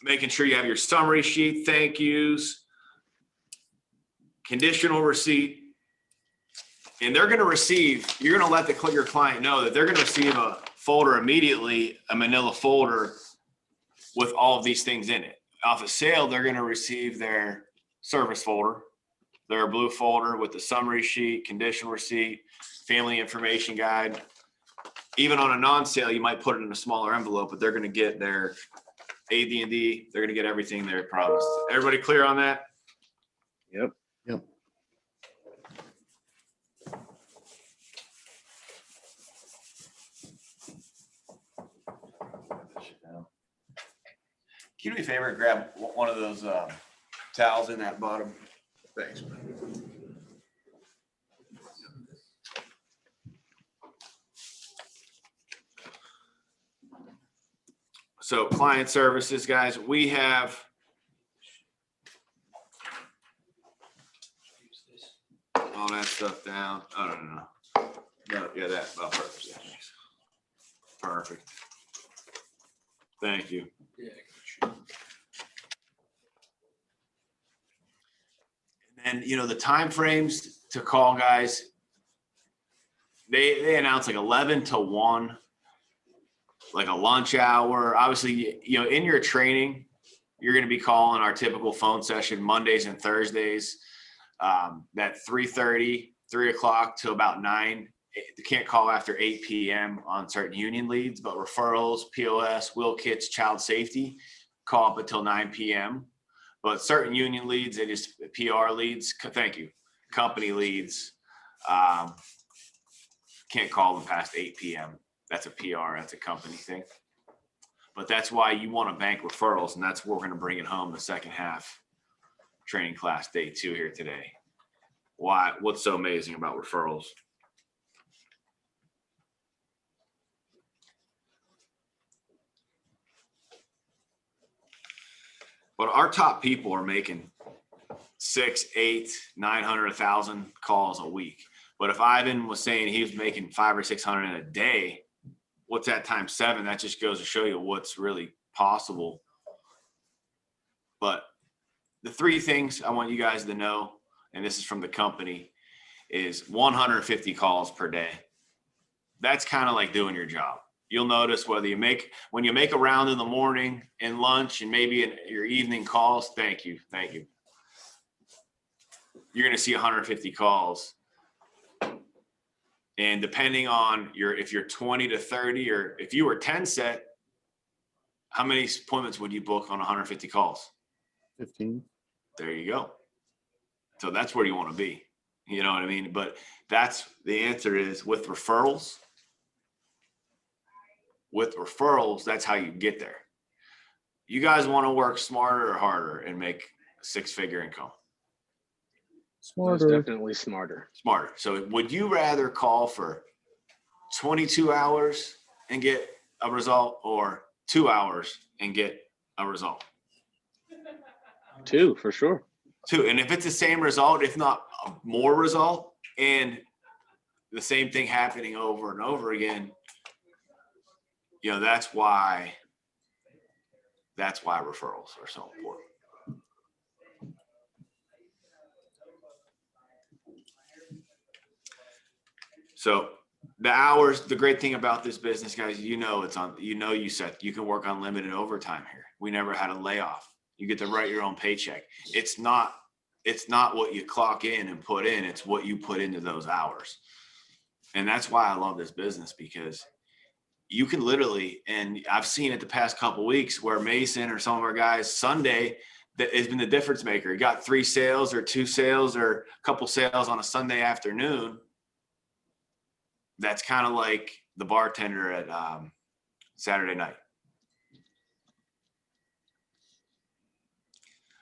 making sure you have your summary sheet, thank yous, conditional receipt. And they're going to receive, you're going to let your client know that they're going to receive a folder immediately, a manila folder with all of these things in it. Off a sale, they're going to receive their service folder, their blue folder with the summary sheet, conditional receipt, family information guide. Even on a non-sale, you might put it in a smaller envelope, but they're going to get their AD&D. They're going to get everything they're promised. Everybody clear on that? Yep. Yep. Can you do me a favor and grab one of those towels in that bottom? Thanks. So client services, guys, we have all that stuff down. Oh, no, yeah, that. Oh, perfect. Yeah, thanks. Perfect. Thank you. Yeah, I got you. And the time frames to call, guys, they announce like 11 to 1, like a lunch hour. Obviously, in your training, you're going to be calling our typical phone session Mondays and Thursdays, that 3:30, 3 o'clock to about 9. You can't call after 8 p.m. on certain union leads, but referrals, POS, will kits, child safety, call up until 9 p.m. But certain union leads, they just PR leads, thank you, company leads, can't call them past 8 p.m. That's a PR, that's a company thing. But that's why you want to bank referrals, and that's where we're going to bring it home the second half training class day 2 here today. What's so amazing about referrals? But our top people are making 6, 8, 900, 1,000 calls a week. But if Ivan was saying he was making 500 or 600 in a day, what's that times 7? That just goes to show you what's really possible. But the 3 things I want you guys to know, and this is from the company, is 150 calls per day. That's kind of like doing your job. You'll notice when you make a round in the morning and lunch and maybe in your evening calls, thank you. You're going to see 150 calls. And depending on if you're 20 to 30, or if you were 10 set, how many appointments would you book on 150 calls? 15. There you go. So that's where you want to be. You know what I mean? But that's the answer is with referrals. With referrals, that's how you get there. You guys want to work smarter or harder and make a 6-figure income? Smarter. Most definitely smarter. Smarter. So would you rather call for 22 hours and get a result, or 2 hours and get a result? 2 for sure. 2. And if it's the same result, if not more result, and the same thing happening over and over again, that's why referrals are so important. So the hours, the great thing about this business, guys, you can work on limited overtime here. We never had a layoff. You get to write your own paycheck. It's not what you clock in and put in, it's what you put into those hours. And that's why I love this business, because you can literally, and I've seen it the past couple of weeks where Mason or some of our guys, Sunday, that has been the difference maker. He got 3 sales or 2 sales or a couple sales on a Sunday afternoon. That's kind of like the bartender at Saturday night.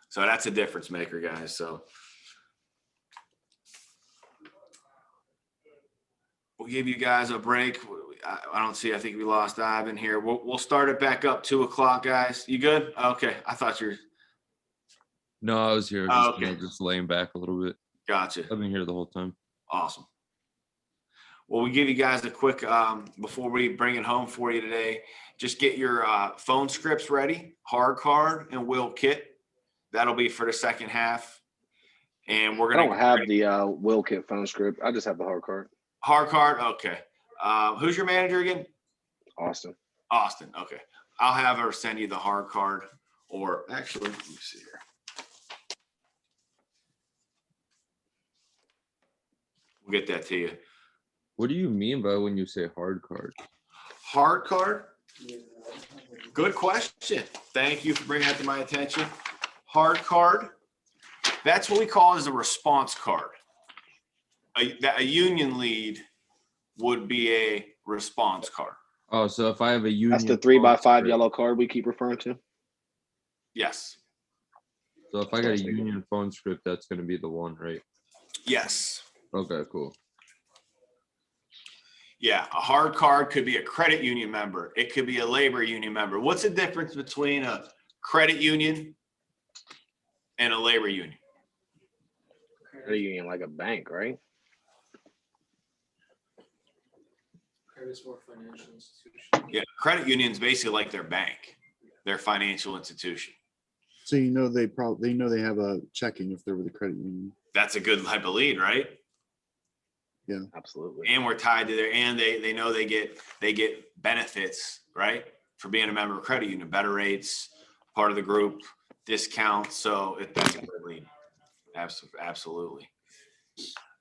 So that's a difference maker, guys. So we'll give you guys a break. I don't see. I think we lost Ivan here. We'll start it back up 2 o'clock, guys. You good? Okay. I thought you're. No, I was here. Oh, Just okay. just laying back a little bit. Gotcha. I've been here the whole time. Awesome. Well, we give you guys a quick before we bring it home for you today. Just get your phone scripts ready, hard card and will kit. That'll be for the second half. And we're I gonna don't have the will kit phone script. I just have the hard card. hard card. Okay. Who's your manager again? Austin. Austin. Okay. I'll have her send you the hard card, or actually, let me see here. We'll get that to you. What do you mean by when you say hard card? Hard card? Good question. Thank you for bringing that to my attention. Hard card. That's what we call as a response card. A union lead would be a response card. Oh, so if I have a union, That's the phone 3x5 script. yellow card we keep referring to. Yes. So if I got a union phone script, that's going to be the one, right? Yes. Okay, cool. Yeah, a hard card could be a credit union member. It could be a labor union member. What's the difference between a credit union and a labor union? Credit union, like a bank, right? Credit's more financial institution. Yeah, credit union's basically like their bank, their financial institution. So they know they have a checking if they're with a credit union. That's a good type of lead, right? Absolutely. And we're tied to and they know they get benefits, right? For being a member of a credit union, better rates, part of the group, discounts. So that's a good lead. Absolutely.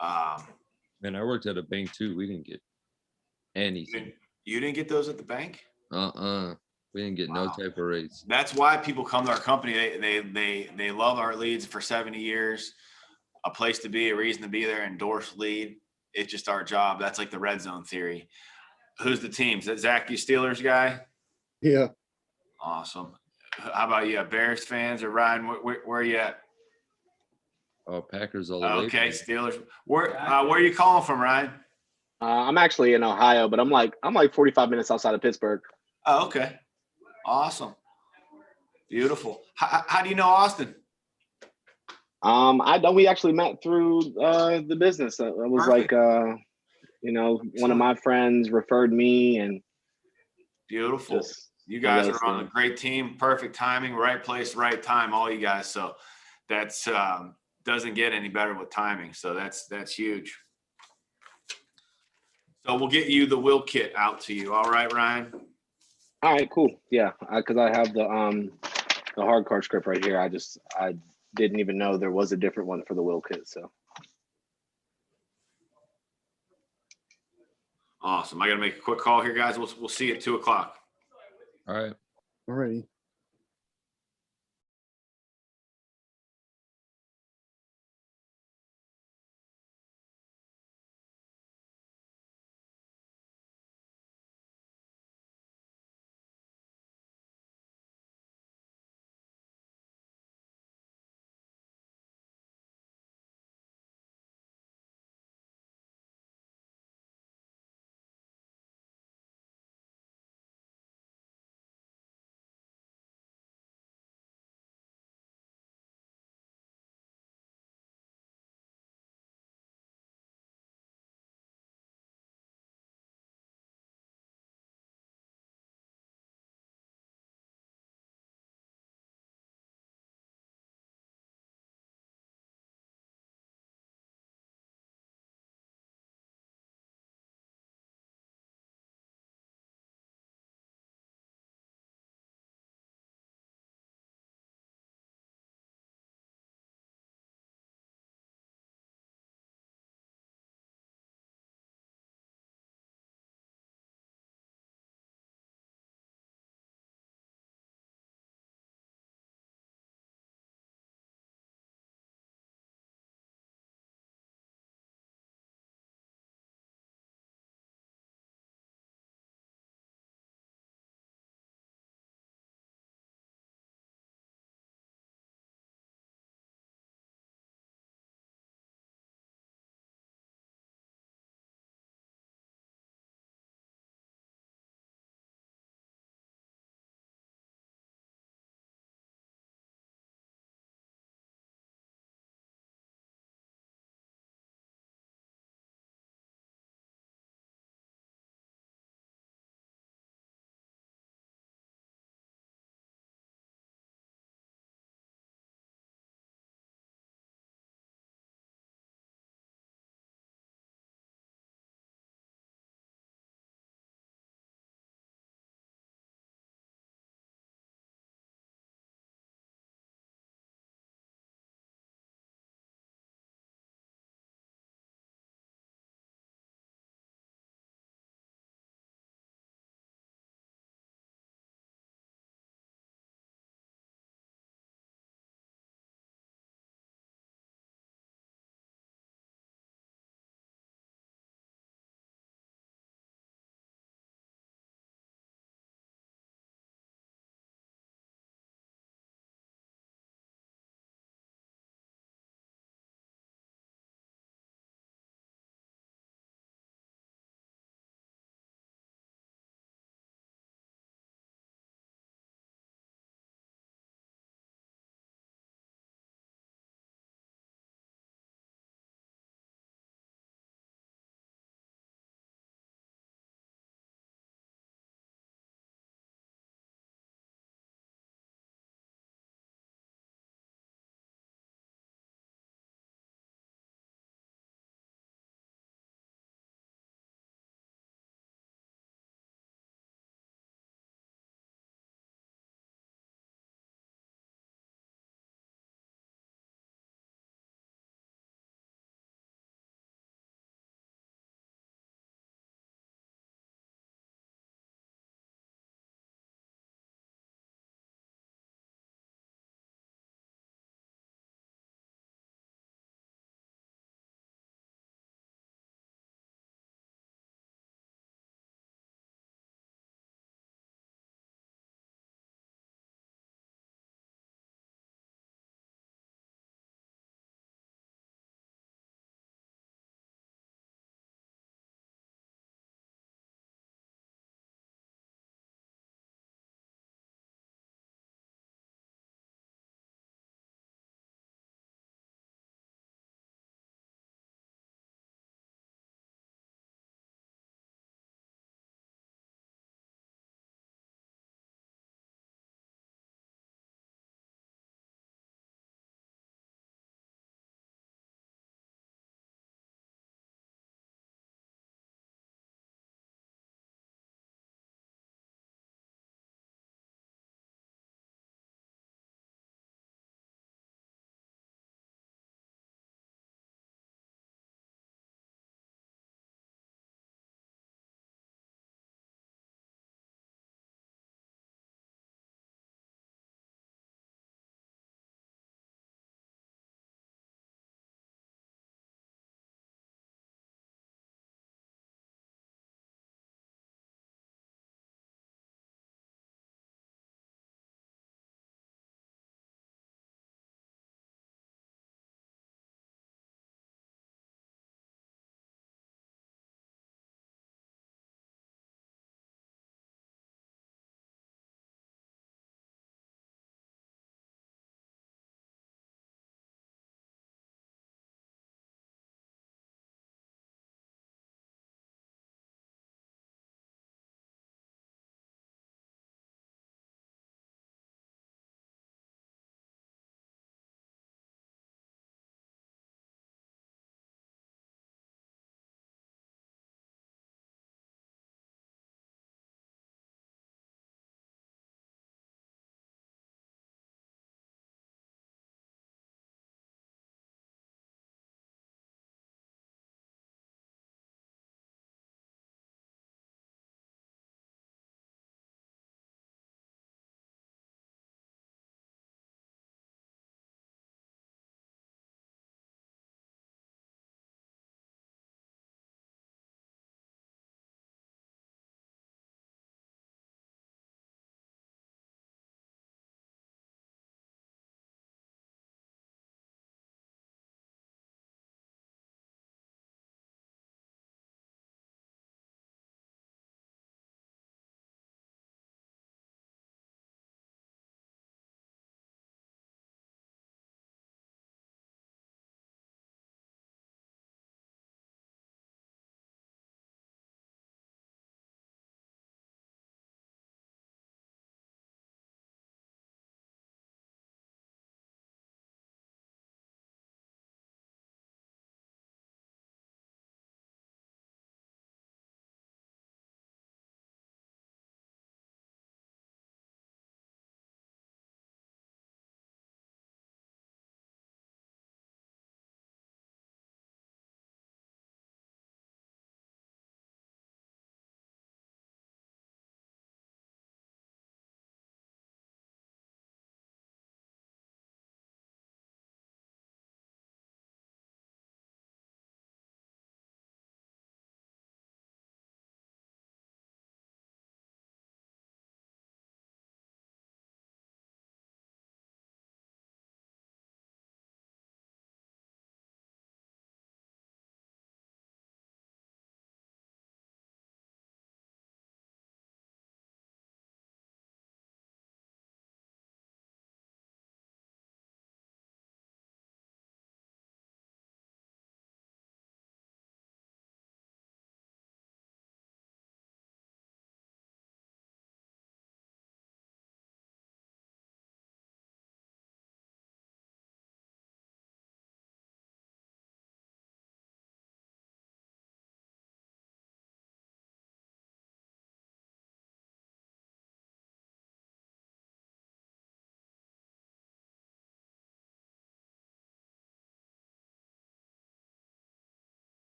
Man, I worked at a bank too. We didn't get anything. You didn't get those at the bank? We didn't get no Wow. type of rates. That's why people come to our company. They love our leads for 70 years. A place to be, a reason to be there, endorsed lead. It's just our job. That's like the red zone theory. Who's the team? Is that Zach, you Steelers guy? Yeah. Awesome. How about you, Bears fans or Ryan? Where are you at? Oh, Packers all the way. Okay, Steelers. Where are you calling from, Ryan? I'm actually in Ohio, but I'm like 45 minutes outside of Pittsburgh. Oh, okay. Awesome. Beautiful. How do you know Austin? I know we actually met through the business. It was Perfect. like one of my friends referred me, and Beautiful. just You guys one of are those on a things. great team. Perfect timing, right place, right time, all you guys. So that's doesn't get any better with timing. So that's huge. So we'll get you the will kit out to you. All right, Ryan? All right, cool. Yeah, because I have the hard card script right here. I didn't even know there was a different one for the will kit. So Awesome. I got to make a quick call here, guys. We'll see you at 2 o'clock. All right. Alrighty.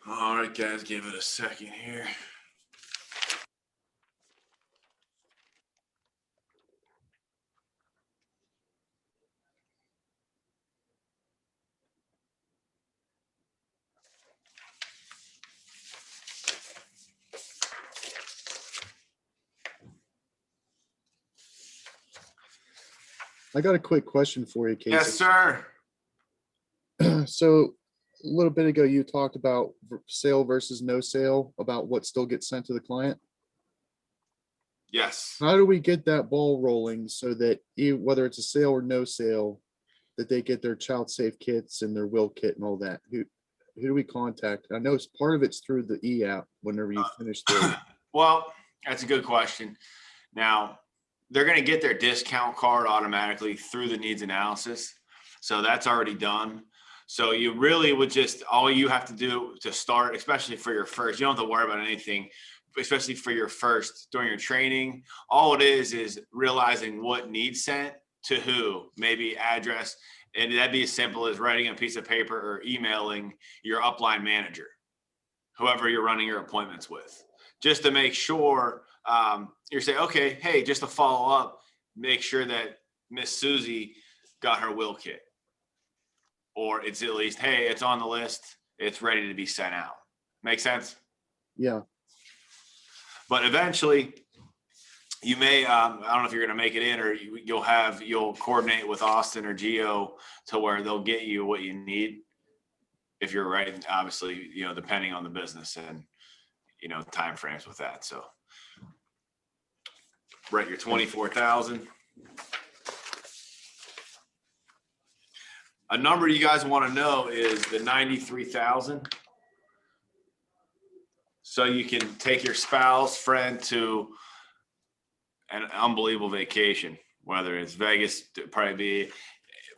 All right, guys, give it a second here. I got a quick question for you, Casey. Yes, sir. So a little bit ago, you talked about sale versus no sale, about what still gets sent to the client. Yes. How do we get that ball rolling so that whether it's a sale or no sale, that they get their child safe kits and their will kit and all that? Who do we contact? I know part of it's through the e-app whenever you finish the. Well, that's a good question. Now, they're going to get their discount card automatically through the needs analysis. So that's already done. So you really would just, all you have to do to start, especially for your first, you don't have to worry about anything, especially for your first during your training. All it is realizing what needs sent to who, maybe address. And that'd be as simple as writing a piece of paper or emailing your upline manager, whoever you're running your appointments with, just to make sure you're saying, okay, hey, just to follow up, make sure that Miss Susie got her will kit. Or it's at least, hey, it's on the list. It's ready to be sent out. Make sense? Yeah. But eventually you may, I don't know if you're going to make it in, or you'll coordinate with Austin or Gio to where they'll get you what you need. If you're right, obviously, depending on the business and, time frames with that. So right, your 24,000. A number you guys want to know is the 93,000. So you can take your spouse, friend to an unbelievable vacation, whether it's Vegas, probably be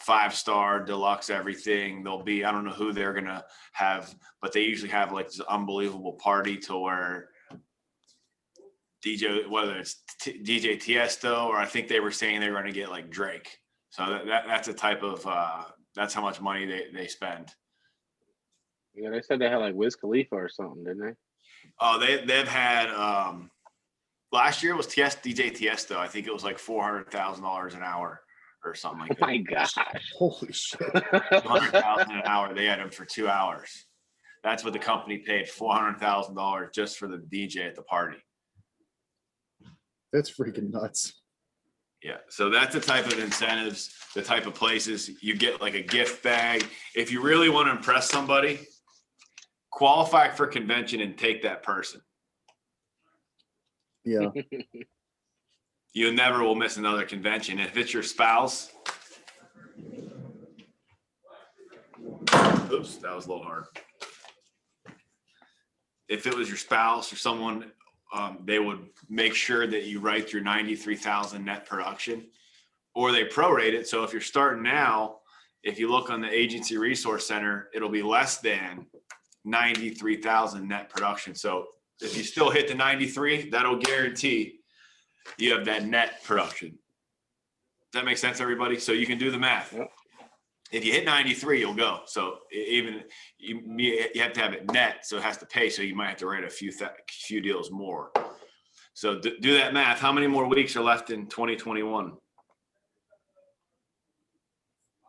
5-star deluxe, everything. They'll be, I don't know who they're going to have, but they usually have like this unbelievable party to where DJ, whether it's DJ Tiesto, or I think they were saying they were going to get like Drake. So that's a type of, that's how much money they spend. Yeah, they said they had like Wiz Khalifa or something, didn't they? Oh, they've had, last year was DJ Tiesto. I think it was like $400,000 an hour or something like that. Oh my gosh. Holy shit. $200,000 an hour. They had him for 2 hours. That's what the company paid, $400,000 just for the DJ at the party. That's freaking nuts. Yeah. So that's the type of incentives, the type of places you get, like a gift bag. If you really want to impress somebody, qualify for convention and take that person. Yeah. You never will miss another convention. If it's your spouse, oops, that was a little hard. If it was your spouse or someone, they would make sure that you write your 93,000 net production, or they prorate it. So if you're starting now, if you look on the Agency Resource Center, it'll be less than 93,000 net production. So if you still hit the 93, that'll guarantee you have that net production. Does that make sense, everybody? So you can do the math. Yep. If you hit 93, you'll go. So even you have to have it net, so it has to pay. So you might have to write a few deals more. So do that math. How many more weeks are left in 2021?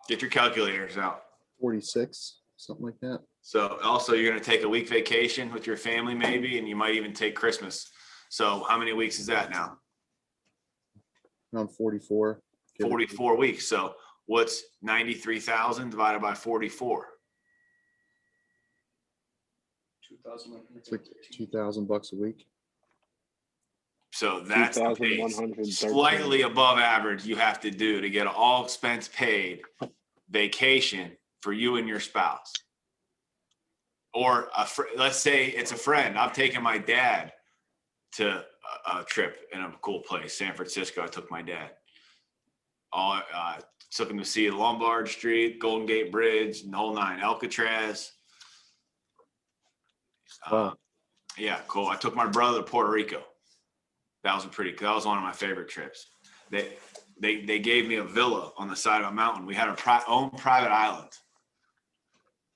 Get your calculators out. 46, something like that. So also you're going to take a week vacation with your family maybe, and you might even take Christmas. So how many weeks is that now? Around 44. 44 weeks. So what's 93,000 divided by 44? It's like $2,000 a week. So that's the pace. Slightly above average you have to do to get an all expense paid vacation for you and your spouse. Or let's say it's a friend. I'm taking my dad to a trip in a cool place, San Francisco. I took my dad. Took him to see Lombard Street, Golden Gate Bridge, and the whole nine, Alcatraz. Yeah, cool. I took my brother to Puerto Rico. That was one of my favorite trips. They gave me a villa on the side of a mountain. We had our own private island.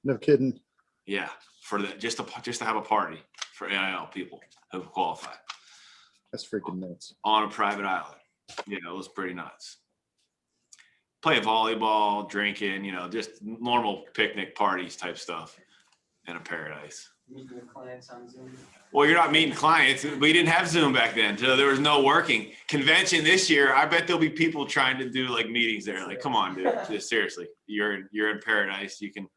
No kidding. Yeah, for the just to have a party for NIL people who qualify That's freaking nuts. on a private island. You know, it was pretty nuts. Playing volleyball, drinking, you know, just normal picnic parties type stuff in a paradise. Meeting the clients on Zoom. Well, you're not meeting clients. We didn't have Zoom back then, so there was no working. Convention this year, I bet there'll be people trying to do like meetings there. Like, come on, dude. Just seriously, you're in paradise. You can,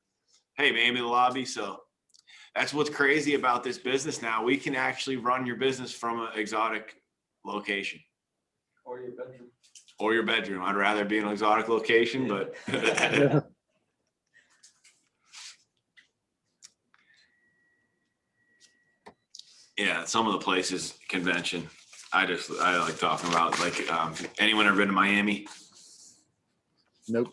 hey, maybe the lobby. So that's what's crazy about this business now. We can actually run your business from an exotic location. Or your bedroom. Or your bedroom. I'd rather be in an exotic location, but yeah, some of the places, convention, I like talking about. Like, anyone ever been to Miami? Nope.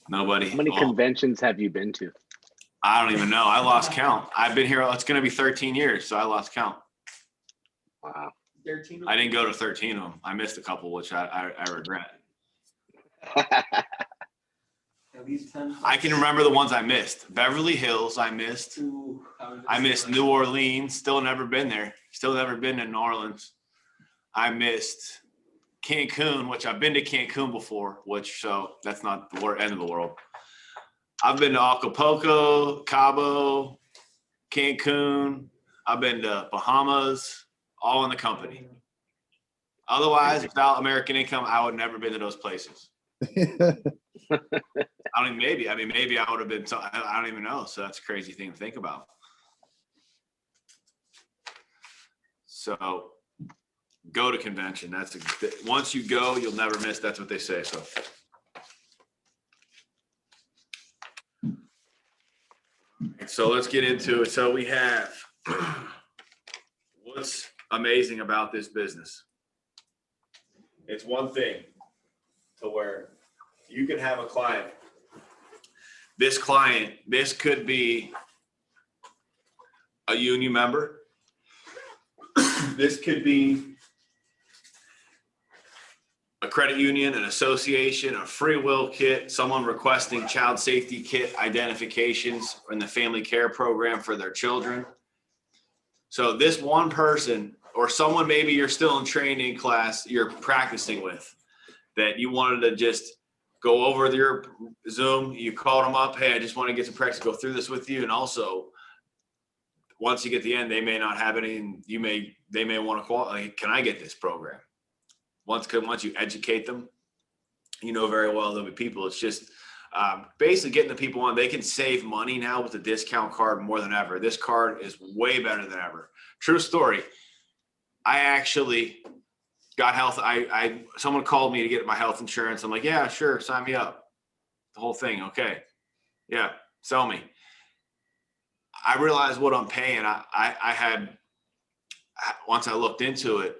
Nobody. How many conventions have you been to? I don't even know. I lost count. I've been here. It's going to be 13 years, so I lost count. Wow. 13. I didn't go to 13 of them. I missed a couple, which I regret. At least 10. I can remember the ones I missed. Beverly Hills, I missed. Ooh, I missed New Orleans. Still never been there. Still never been to New Orleans. I missed Cancun, which I've been to Cancun before, so that's not the end of the world. I've been to Acapulco, Cabo, Cancun. I've been to Bahamas, all in the company. Otherwise, without American income, I would never been to those places. Maybe I would have been, I don't even know. So that's a crazy thing to think about. So go to convention. Once you go, you'll never miss. That's what they say. So let's get into it. So we have what's amazing about this business. It's one thing to where you can have a client. This could be a union member. This could be a credit union, an association, a free will kit, someone requesting child safety kit identifications in the family care program for their children. So this one person, or someone maybe you're still in training class, you're practicing with, that you wanted to just go over your Zoom, you called them up, hey, I just want to get some practice, go through this with you. And also, once you get to the end, they may not have any, and they may want to call, like, can I get this program? Once you educate them, you know very well there'll be people. It's just basically getting the people on. They can save money now with the discount card more than ever. This card is way better than ever. True story. I actually got health. Someone called me to get my health insurance. I'm like, yeah, sure, sign me up. The whole thing, okay. Yeah, sell me. I realized what I'm paying. Once I looked into it,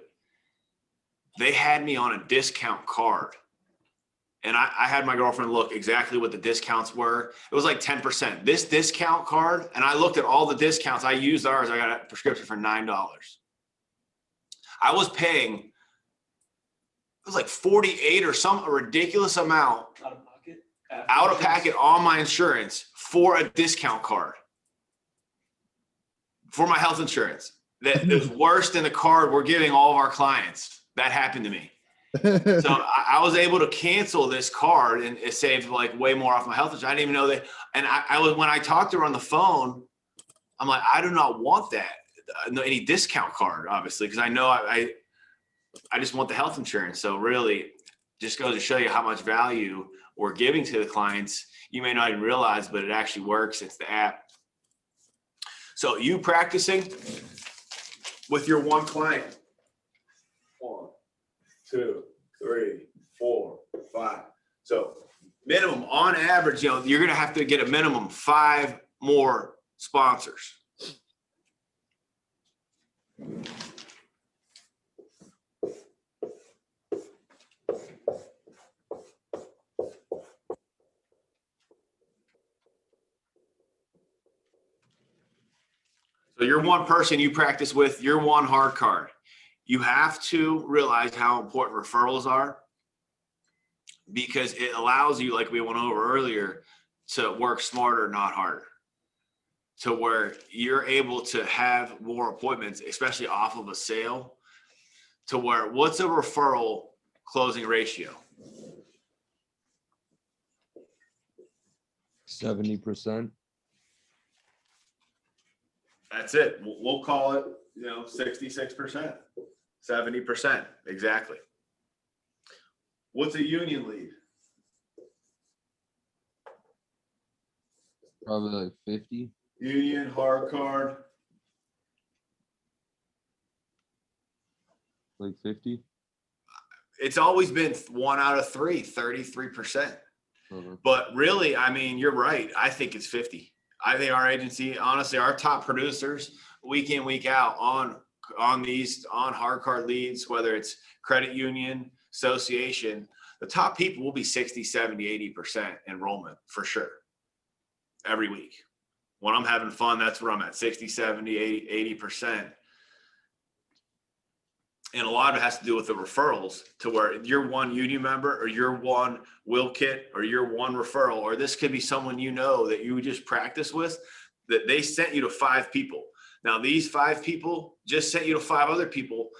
they had me on a discount card. And I had my girlfriend look exactly what the discounts were. It was like 10%. This discount card, and I looked at all the discounts. I used ours. I got a prescription for $9. I was paying, it was like 48 or a ridiculous amount out of pocket on my insurance for a discount card for my health insurance. That is worse than the card we're giving all of our clients. That happened to me. So I was able to cancel this card, and it saved like way more off my health insurance. I didn't even know that. And I was, when I talked to her on the phone, I'm like, I do not want that, any discount card, obviously, because I know I just want the health insurance. So really, just goes to show you how much value we're giving to the clients. You may not even realize, but it actually works. It's the app. So you practicing with your one client. 1, 2, 3, 4, 5. So minimum, on average, you're going to have to get a minimum 5 more sponsors. So you're one person you practice with, you're one hard card. You have to realize how important referrals are, because it allows you, like we went over earlier, to work smarter, not harder, to where you're able to have more appointments, especially off of a sale, to where what's a referral closing ratio? 70%. That's it. We'll call it, 66%, 70%. Exactly. What's a union lead? Probably like 50. Union, hard card. Like 50. It's always been 1 out of 3, 33%. But really, I mean, you're right. I think it's 50. I think our agency, honestly, our top producers week in, week out on hard card leads, whether it's credit union, association, the top people will be 60, 70, 80% enrollment for sure. Every week. When I'm having fun, that's where I'm at, 60, 70, 80, 80%. And a lot of it has to do with the referrals, to where you're one union member, or you're one will kit, or you're one referral, or this could be someone that you just practice with, that they sent you to 5 people. Now these 5 people just sent you to 5 other people.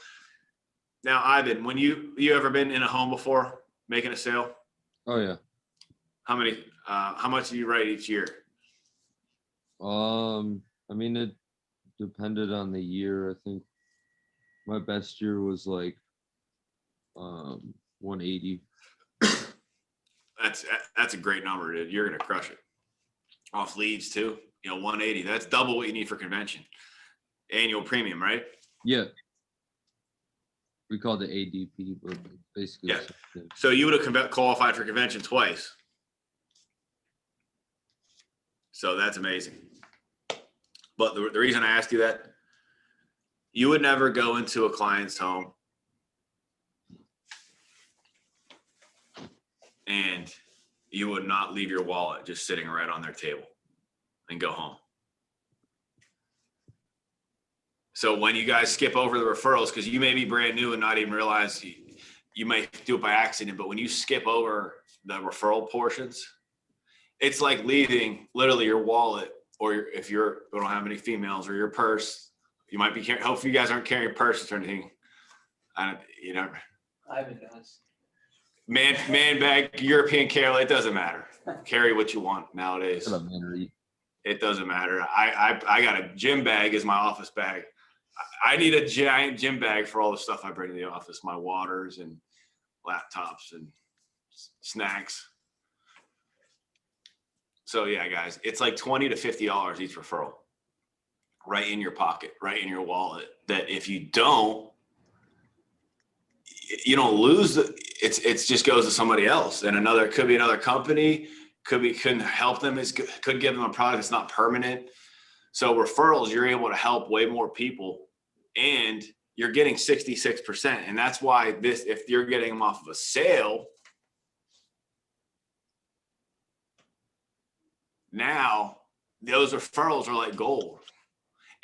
Now, Ivan, when you ever been in a home before making a sale? Oh yeah. How much do you write each year? I mean, it depended on the year. I think my best year was like 180. That's a great number, dude. You're gonna crush it. Off leads too. 180. That's double what you need for convention. Annual premium, right? Yeah. We called it ADP, but basically. Yeah. So you would have qualified for convention twice. So that's amazing. But the reason I asked you that, you would never go into a client's home and you would not leave your wallet just sitting right on their table and go home. So when you guys skip over the referrals, because you may be brand new and not even realize you might do it by accident, but when you skip over the referral portions, it's like leaving literally your wallet, or if you don't have any females, or your purse. You might be carrying, hopefully you guys aren't carrying purses or anything. I haven't done this. Man bag, European carry, it doesn't matter. Carry what you want nowadays. It doesn't matter. I got a gym bag as my office bag. I need a giant gym bag for all the stuff I bring to the office, my waters and laptops and snacks. So yeah, guys, it's like $20 to $50 each referral, right in your pocket, right in your wallet. That if you don't lose it just goes to somebody else, and could be another company, couldn't help them, could give them a product that's not permanent. So referrals, you're able to help way more people, and you're getting 66%. And that's why if you're getting them off of a sale, now those referrals are like gold.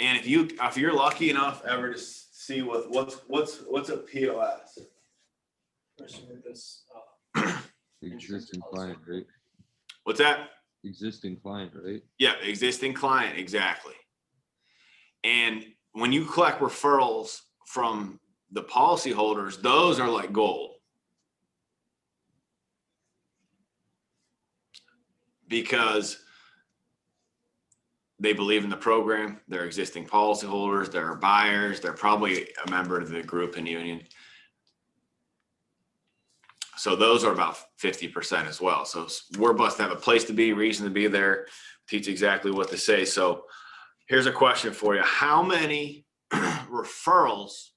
And if you're lucky enough ever to see what's a POS? Person with this, Existing client, right? What's that? Existing client, right? Yeah, existing client, exactly. And when you collect referrals from the policyholders, those are like gold. Because they believe in the program, they're existing policyholders, they're buyers, they're probably a member of the group and union. So those are about 50% as well. So we're blessed to have a place to be, reason to be there, teach exactly what to say. So here's a question for you. How many referrals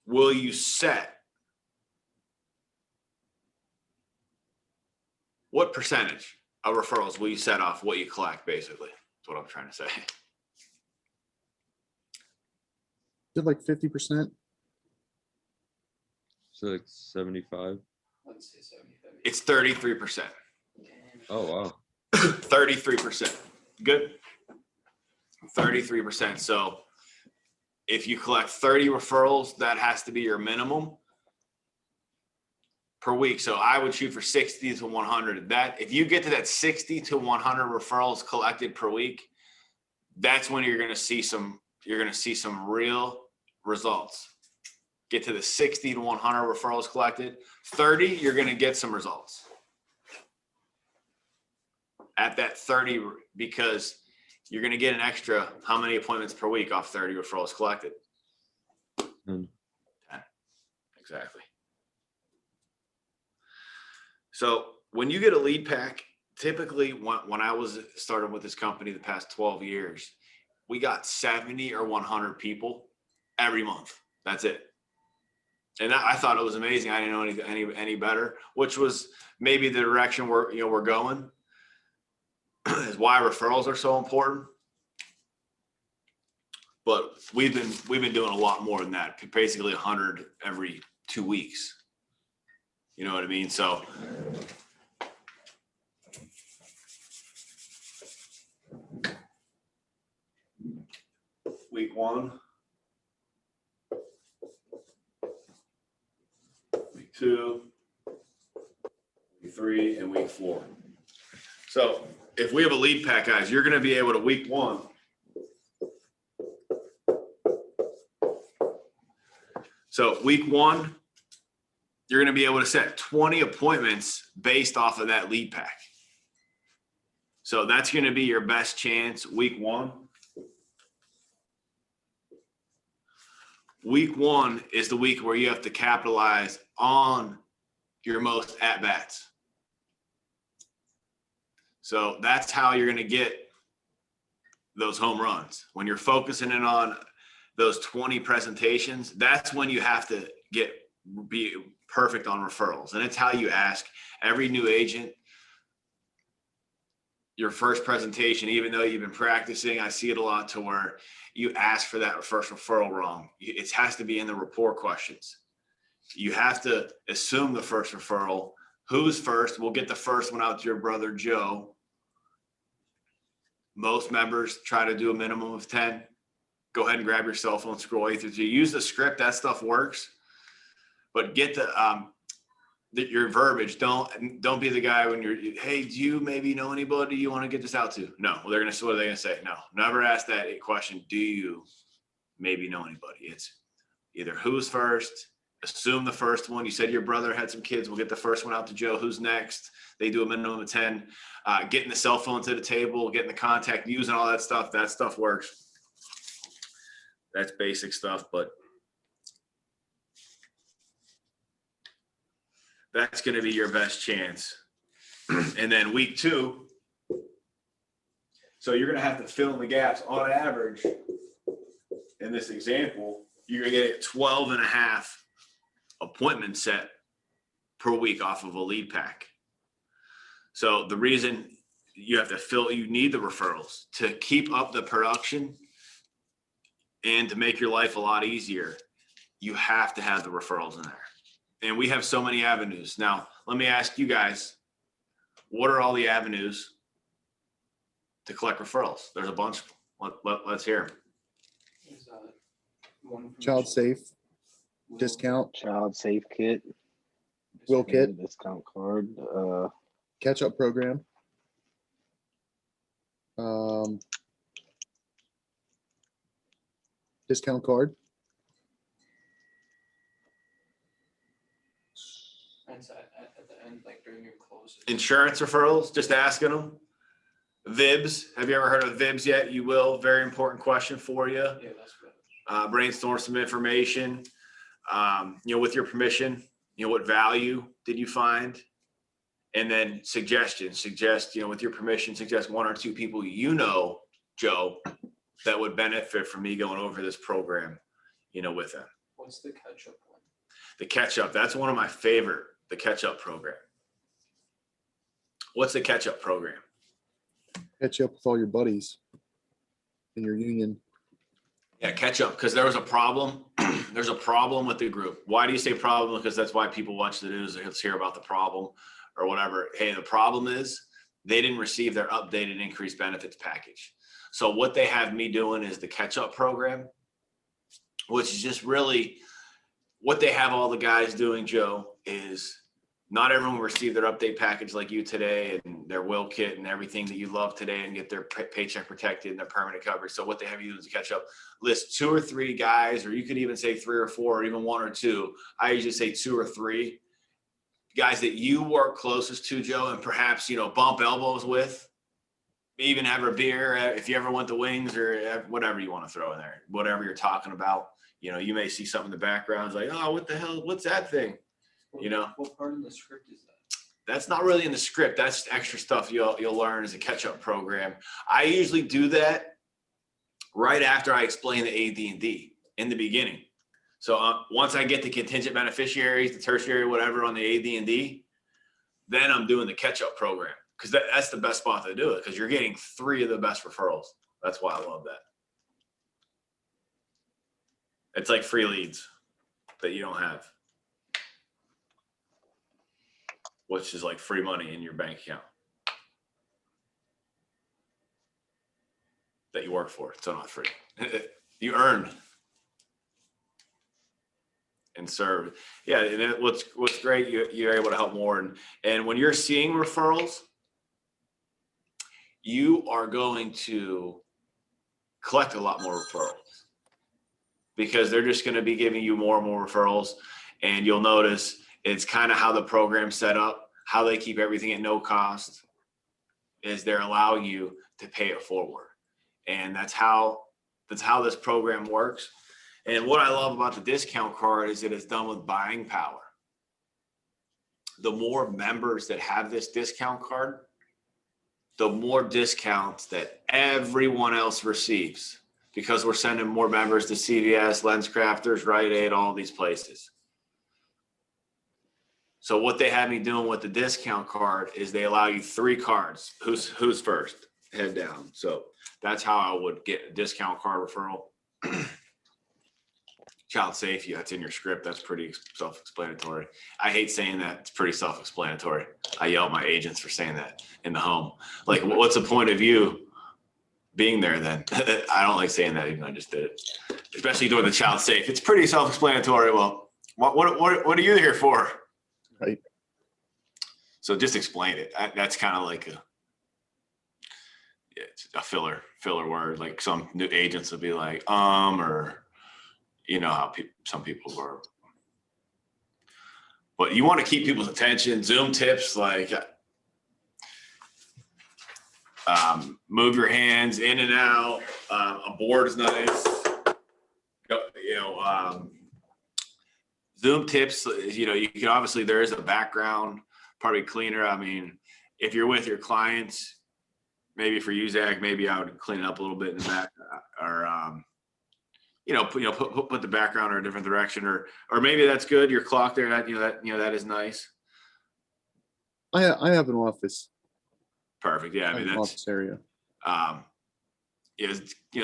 will you set? What percentage of referrals will you set off what you collect, basically? That's what I'm trying to say. Did like 50%. So like 75. let's say 75. It's 33%. Oh wow. 33%. Good. 33%. So if you collect 30 referrals, that has to be your minimum. per week. So I would shoot for 60 to 100. That if you get to that 60 to 100 referrals collected per week, that's when you're going to see some real results. Get to the 60 to 100 referrals collected. 30, you're going to get some results at that 30, because you're going to get an extra how many appointments per week off 30 referrals collected? 10. Exactly. So when you get a lead pack, typically when I was starting with this company the past 12 years, we got 70 or 100 people every month. That's it. And I thought it was amazing. I didn't know any better, which was maybe the direction we're going. Is why referrals are so important. But we've been doing a lot more than that. Basically 100 every 2 weeks. You know what I mean? So week 1, week 2, week 3, and week 4. So if we have a lead pack, guys, you're going to be able to week 1. So week 1, you're going to be able to set 20 appointments based off of that lead pack. So that's going to be your best chance week 1. Week 1 is the week where you have to capitalize on your most at-bats. So that's how you're going to get those home runs. When you're focusing in on those 20 presentations, that's when you have to be perfect on referrals. And it's how you ask every new agent your first presentation, even though you've been practicing. I see it a lot to where you ask for that first referral wrong. It has to be in the rapport questions. You have to assume the first referral. Who's first? We'll get the first one out to your brother, Joe. Most members try to do a minimum of 10. Go ahead and grab your cell phone, scroll A through Z. Use the script. That stuff works. But get your verbiage. Don't be the guy when hey, do you maybe know anybody you want to get this out to? No. Well, what are they going to say? No. Never ask that question. Do you maybe know anybody? It's either who's first. Assume the first one. You said your brother had some kids. We'll get the first one out to Joe. Who's next? They do a minimum of 10. Getting the cell phone to the table, getting the contact, using all that stuff. That stuff works. That's basic stuff, but that's going to be your best chance. And then week 2, so you're going to have to fill in the gaps. On average, in this example, you're going to get 12 and a half appointments set per week off of a lead pack. So the reason you need the referrals to keep up the production and to make your life a lot easier, you have to have the referrals in there. And we have so many avenues. Now, let me ask you guys, what are all the avenues to collect referrals? There's a bunch. Let's hear them. Child safe discount, Child safe kit, will kit, discount card, catch up program, discount card, At the end, like during your close. Insurance referrals, just asking them. VIBs, have you ever heard of VIBs yet? You will. Very important question for you. Yeah, that's good. Brainstorm some information. With your permission, what value did you find? And then suggestions. Suggest, with your permission, suggest 1 or 2 people Joe, that would benefit from me going over this program, with them. What's the catch-up one? The catch-up, that's one of my favorite, the catch-up program. What's the catch-up program? catch up with all your buddies in your union. Yeah, catch up, because there was a problem. There's a problem with the group. Why do you say problem? Because that's why people watch the news. They hear about the problem or whatever. Hey, the problem is they didn't receive their updated increased benefits package. So what they have me doing is the catch up program, which is just really what they have all the guys doing, Joe, is not everyone will receive their update package like you today and their will kit and everything that you love today and get their paycheck protected and their permanent coverage. So what they have you do is catch up, list 2 or 3 guys, or you could even say 3 or 4, or even 1 or 2. I usually say 2 or 3 guys that you work closest to, Joe, and perhaps, bump elbows with, even have a beer if you ever want the wings or whatever you want to throw in there, whatever you're talking about. You may see something in the background. It's like, oh, what the hell? What's that thing? What part of the script is that? That's not really in the script. That's extra stuff you'll learn as a catch-up program. I usually do that right after I explain the AD&D in the beginning. So once I get the contingent beneficiaries, the tertiary, whatever on the AD&D, then I'm doing the catch-up program, because that's the best spot to do it, because you're getting 3 of the best referrals. That's why I love that. It's like free leads that you don't have, which is like free money in your bank account that you work for. It's not free. You earn and serve. Yeah, and what's great, you're able to help more. And when you're seeing referrals, you are going to collect a lot more referrals, because they're just going to be giving you more and more referrals. And you'll notice it's kind of how the program's set up, how they keep everything at no cost, is they're allowing you to pay it forward. And that's how this program works. And what I love about the discount card is that it's done with buying power. The more members that have this discount card, the more discounts that everyone else receives, because we're sending more members to CVS, LensCrafters, Rite Aid, all these places. So what they have me doing with the discount card is they allow you 3 cards. Who's first? Head down. So that's how I would get a discount card referral. Child safety, that's in your script. That's pretty self-explanatory. I hate saying that. It's pretty self-explanatory. I yell at my agents for saying that in the home. Like, what's the point of you being there then? I don't like saying that, even though I just did it. Especially doing the child safe. It's pretty self-explanatory. Well, what are you here for? Right. So just explain it. That's kind of like it's a filler word. Like some new agents will be like, or how some people were. But you want to keep people's attention. Zoom tips like move your hands in and out. A board is nice. Zoom tips, you can obviously, there is a background, probably cleaner. I mean, if you're with your clients, maybe for you, Zach, maybe I would clean it up a little bit in the back, or put the background in a different direction, or maybe that's good. Your clock there, that is nice. I have an office. Perfect. Yeah, I mean, that's office area.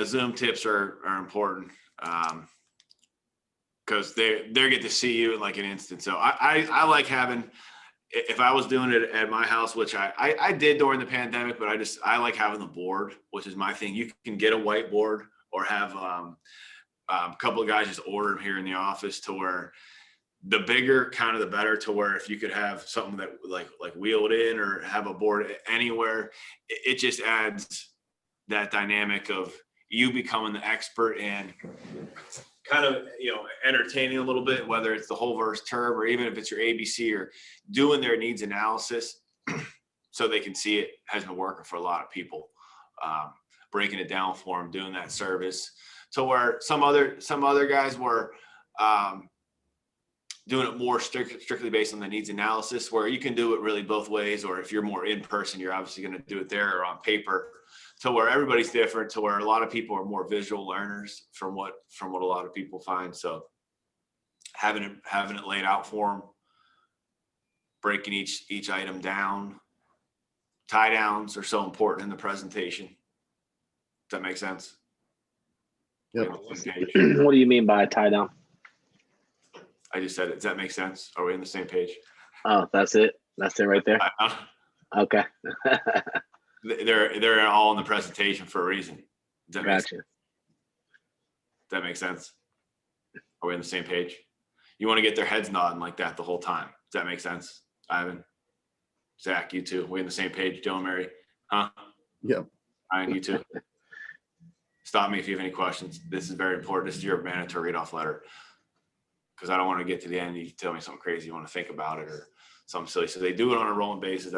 Zoom tips are important. Because they get to see you in like an instant. So I like having, if I was doing it at my house, which I did during the pandemic, but I like having the board, which is my thing. You can get a whiteboard or have a couple of guys just order them here in the office, to where the bigger kind of the better, to where if you could have something that like wheeled in or have a board anywhere, it just adds that dynamic of you becoming the expert and kind of, entertaining a little bit, whether it's the whole verse term, or even if it's your ABC, or doing their needs analysis so they can see it has been working for a lot of people. Breaking it down for them, doing that service, to where some other guys were doing it more strictly based on the needs analysis, where you can do it really both ways. Or if you're more in person, you're obviously going to do it there or on paper, to where everybody's different, to where a lot of people are more visual learners from what a lot of people find. So having it laid out for them, breaking each item down, tie downs are so important in the presentation. Does that make sense? Yep. What do you mean by a tie down? I just said it. Does that make sense? Are we on the same page? Oh, that's it. That's it right there. Okay. They're all in the presentation for a reason. Does that make sense? Does that make sense? Are we on the same page? You want to get their heads nodding like that the whole time. Does that make sense? Ivan, Zach, you too. We on the same page, Joe and Mary, huh? Yeah. Ryan, you too. Stop me if you have any questions. This is very important. This is your mandatory read-off letter. Because I don't want to get to the end and you tell me something crazy you want to think about it or something silly. So they do it on a rolling basis.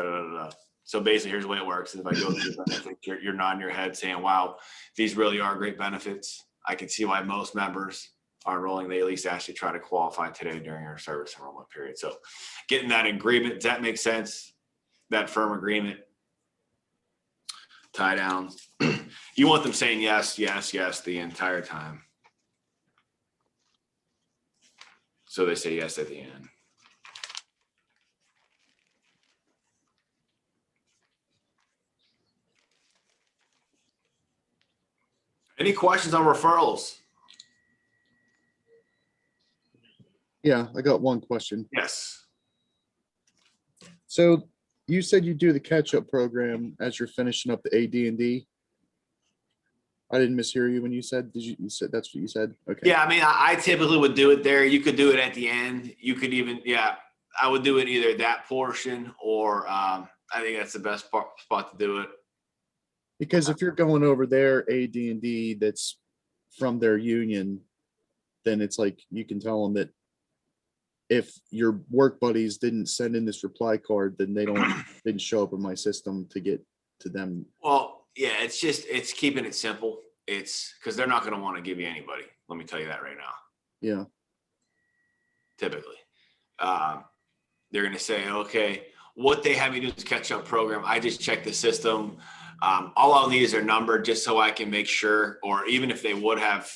So basically, here's the way it works. If I go through the benefits, you're nodding your head saying, wow, these really are great benefits. I can see why most members are enrolling. They at least actually try to qualify today during our service enrollment period. So getting that agreement, does that make sense? That firm agreement, tie down. You want them saying yes, yes, yes the entire time. So they say yes at the end. Any questions on referrals? Yeah, I got one question. Yes. So you said you do the catch-up program as you're finishing up the AD&D. I didn't mishear you when you said, you said that's what you said? Okay. Yeah, I mean, I typically would do it there. You could do it at the end. You could even, yeah, I would do it either that portion or I think that's the best spot to do it. Because if you're going over their AD&D that's from their union, then it's like you can tell them that if your work buddies didn't send in this reply card, then they didn't show up in my system to get to them. Well, yeah, it's keeping it simple. It's because they're not going to want to give you anybody. Let me tell you that right now. Yeah. Typically, they're going to say, okay, what they have you do is catch up program. I just check the system. All I'll need is their number just so I can make sure, or even if they would have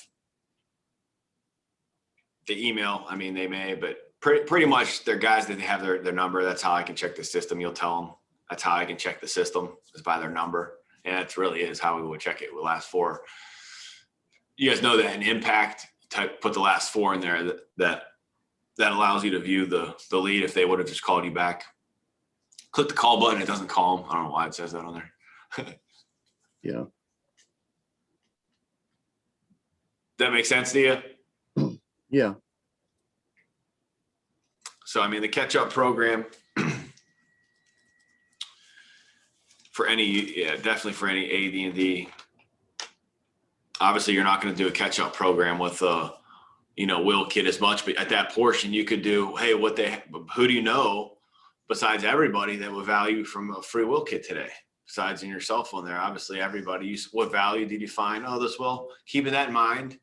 the email, I mean, they may, but pretty much they're guys that they have their number. That's how I can check the system. You'll tell them that's how I can check the system is by their number. And that's really is how we would check it with last four. You guys know that in Impact, put the last four in there that allows you to view the lead if they would have just called you back. Click the call button. It doesn't call them. I don't know why it says that on there. Yeah. That makes sense to you? Yeah. So, I mean, the catch-up program for any, yeah, definitely for any AD&D. Obviously, you're not going to do a catch-up program with will kit as much, but at that portion, you could do, hey, who do you know besides everybody that would value from a free will kit today? Besides in your cell phone there, obviously everybody, what value did you find? Oh, this will. Keeping that in mind,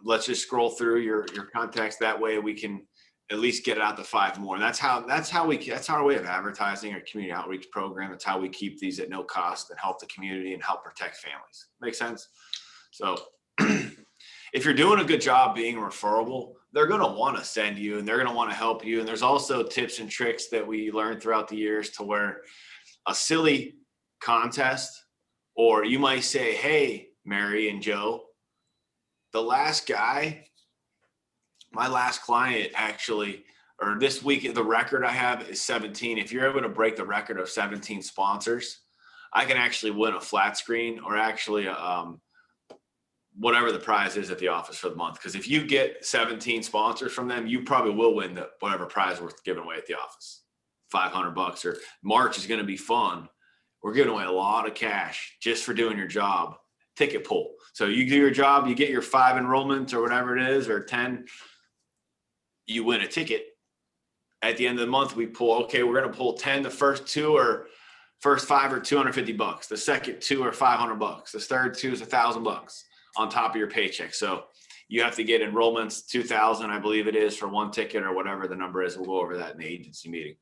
let's just scroll through your contacts. That way we can at least get it out to 5 more. And that's our way of advertising our community outreach program. That's how we keep these at no cost and help the community and help protect families. Make sense? So if you're doing a good job being referable, they're going to want to send you and they're going to want to help you. And there's also tips and tricks that we learned throughout the years to where a silly contest, or you might say, hey, Mary and Joe, the last guy, my last client actually, or this week, the record I have is 17. If you're able to break the record of 17 sponsors, I can actually win a flat screen or actually whatever the prize is at the office for the month. Because if you get 17 sponsors from them, you probably will win whatever prize we're giving away at the office. $500 or March is going to be fun. We're giving away a lot of cash just for doing your job. Ticket pull. So you do your job, you get your 5 enrollments or whatever it is, or 10, you win a ticket. At the end of the month, we pull, okay, we're going to pull 10. The first 2 or first 5 are $250. The second 2 are $500. The third 2 is $1,000 on top of your paycheck. So you have to get enrollments, 2,000, I believe it is, for one ticket or whatever the number is. We'll go over that in the agency meeting.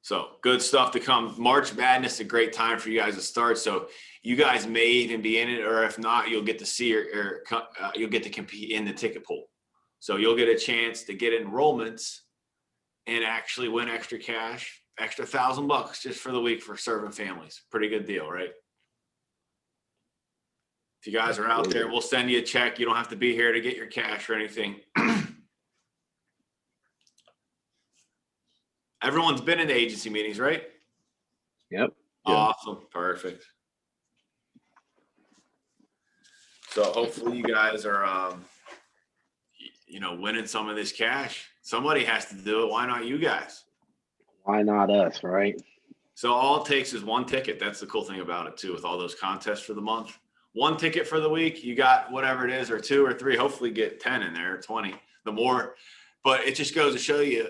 So good stuff to come. March Madness is a great time for you guys to start. So you guys may even be in it, or if not, you'll get to see or you'll get to compete in the ticket pool. So you'll get a chance to get enrollments and actually win extra cash, extra $1,000 just for the week for serving families. Pretty good deal, right? If you guys are out there, we'll send you a check. You don't have to be here to get your cash or anything. Everyone's been in the agency meetings, right? Yep. Awesome. Perfect. So hopefully you guys are, winning some of this cash. Somebody has to do it. Why not you guys? Why not us, right? So all it takes is one ticket. That's the cool thing about it too, with all those contests for the month. One ticket for the week, you got whatever it is, or 2 or 3, hopefully get 10 in there, 20, the more. But it just goes to show you,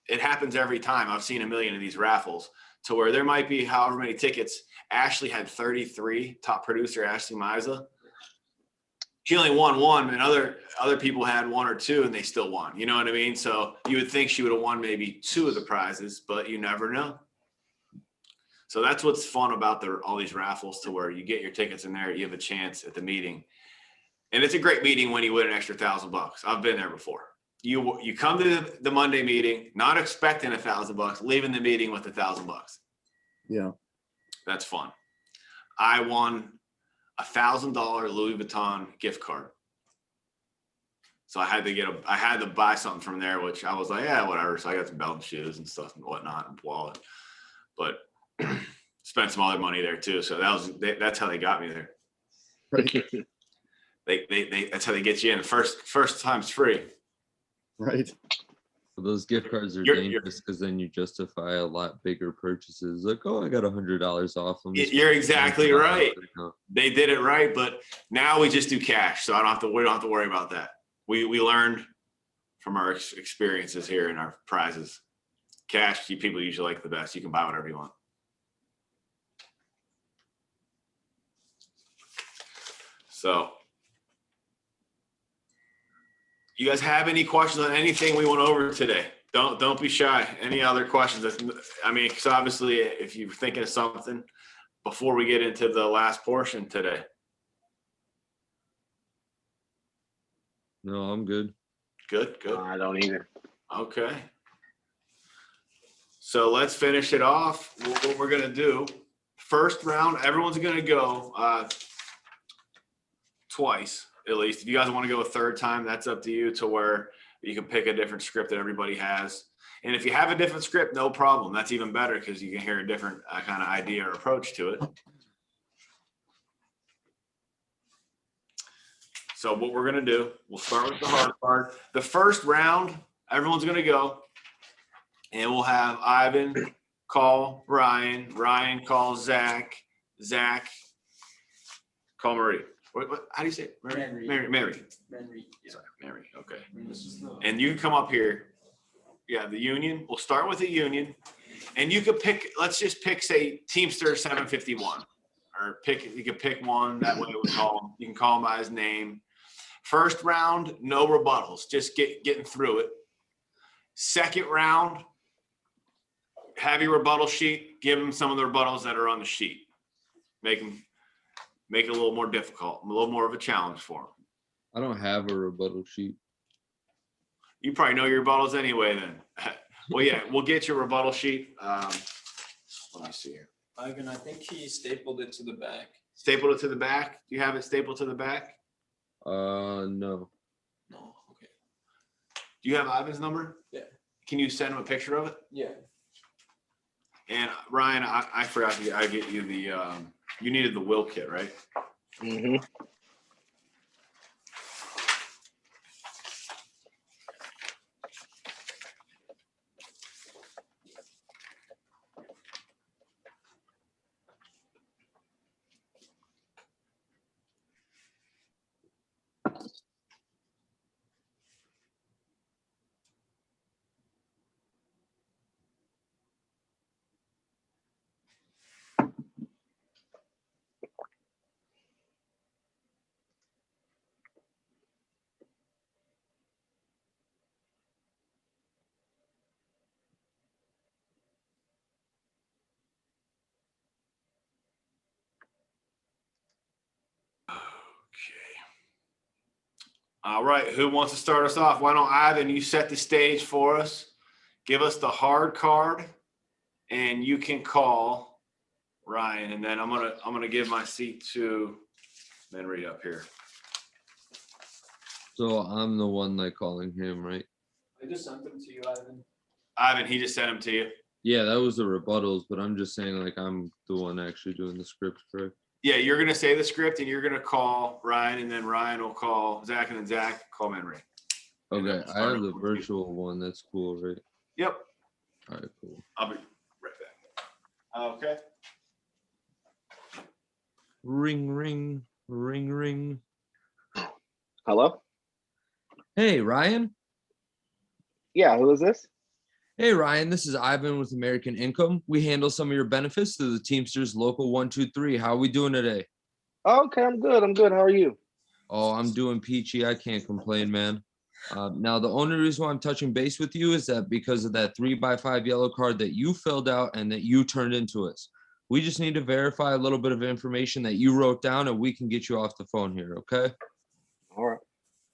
it happens every time. I've seen a million of these raffles to where there might be however many tickets. Ashley had 33, top producer Ashley Miza. She only won 1, and other people had 1 or 2 and they still won. You know what I mean? So you would think she would have won maybe 2 of the prizes, but you never know. So that's what's fun about all these raffles, to where you get your tickets in there, you have a chance at the meeting. And it's a great meeting when you win an extra $1,000. I've been there before. You come to the Monday meeting, not expecting $1,000, leaving the meeting with $1,000. Yeah. That's fun. I won $1,000 Louis Vuitton gift card. So I had to buy something from there, which I was like, yeah, whatever. So I got some belt and shoes and stuff and whatnot and wallet, but spent some other money there too. So that's how they got me there. Right. That's how they get you in. First time's free. Right. Those gift cards are You're- dangerous because then you justify a lot bigger purchases. Like, oh, I got $100 off. Let me spend You're exactly $100. right. No. They did it right, but now we just do cash. So we don't have to worry about that. We learned from our experiences here in our prizes. Cash, people usually like the best. You can buy whatever you want. So, you guys have any questions on anything we went over today? Don't be shy. Any other questions? I mean, because obviously, if you're thinking of something before we get into the last portion today. No, I'm good. Good. I don't either. Okay. So let's finish it off. What we're gonna do, first round, everyone's gonna go twice at least. If you guys want to go a third time, that's up to you, to where you can pick a different script that everybody has. And if you have a different script, no problem. That's even better, because you can hear a different kind of idea or approach to it. So what we're gonna do, we'll start with the hard part. The first round, everyone's gonna go, and we'll have Ivan call Ryan, Ryan call Zach, Zach call Marie. How do you say it? Mary. Mary. Sorry, Mary. Okay. This is the- And you can come up here. Yeah, the union. We'll start with the union, and you could pick. Let's just pick, say, Teamster 751, or you could pick one. That way, we call him. You can call him by his name. First round, no rebuttals. Just getting through it. Second round, have your rebuttal sheet. Give him some of the rebuttals that are on the sheet. Make it a little more difficult, a little more of a challenge for him. I don't have a rebuttal sheet. You probably know your rebuttals anyway then. Well, yeah, we'll get your rebuttal sheet. Let me see here. Ivan, I think he stapled it to the back. Stapled it to the back. Do you have it stapled to the back? No. No, okay. Do you have Ivan's number? Yeah. Can you send him a picture of it? Yeah. And Ryan, I forgot I get you the, you needed the will kit, right? Mm-hmm. Okay. All right. Who wants to start us off? Why don't Ivan, you set the stage for us. Give us the hard card, and you can call Ryan, and then I'm gonna give my seat to Henry up here. So I'm the one like calling him, right? I just sent them to you, Ivan. Ivan, he just sent him to you. Yeah, that was the rebuttals, but I'm just saying like I'm the one actually doing the script, correct? Yeah, you're gonna say the script, and you're gonna call Ryan, and then Ryan will call Zach, and then Zach call Henry. And then Okay, we'll I start have the over with you. virtual one. That's cool, right? Yep, All right, cool. I'll be right back. Okay. Ring, ring, ring, ring. Hello? Hey, Ryan. Yeah, who is this? Hey, Ryan. This is Ivan with American Income. We handle some of your benefits through the Teamsters Local 123. How are we doing today? Okay, I'm good. I'm good. How are you? Oh, I'm doing peachy. I can't complain, man. Now, the only reason why I'm touching base with you is that because of that 3x5 yellow card that you filled out and that you turned into us. We just need to verify a little bit of information that you wrote down and we can get you off the phone here, okay? All right.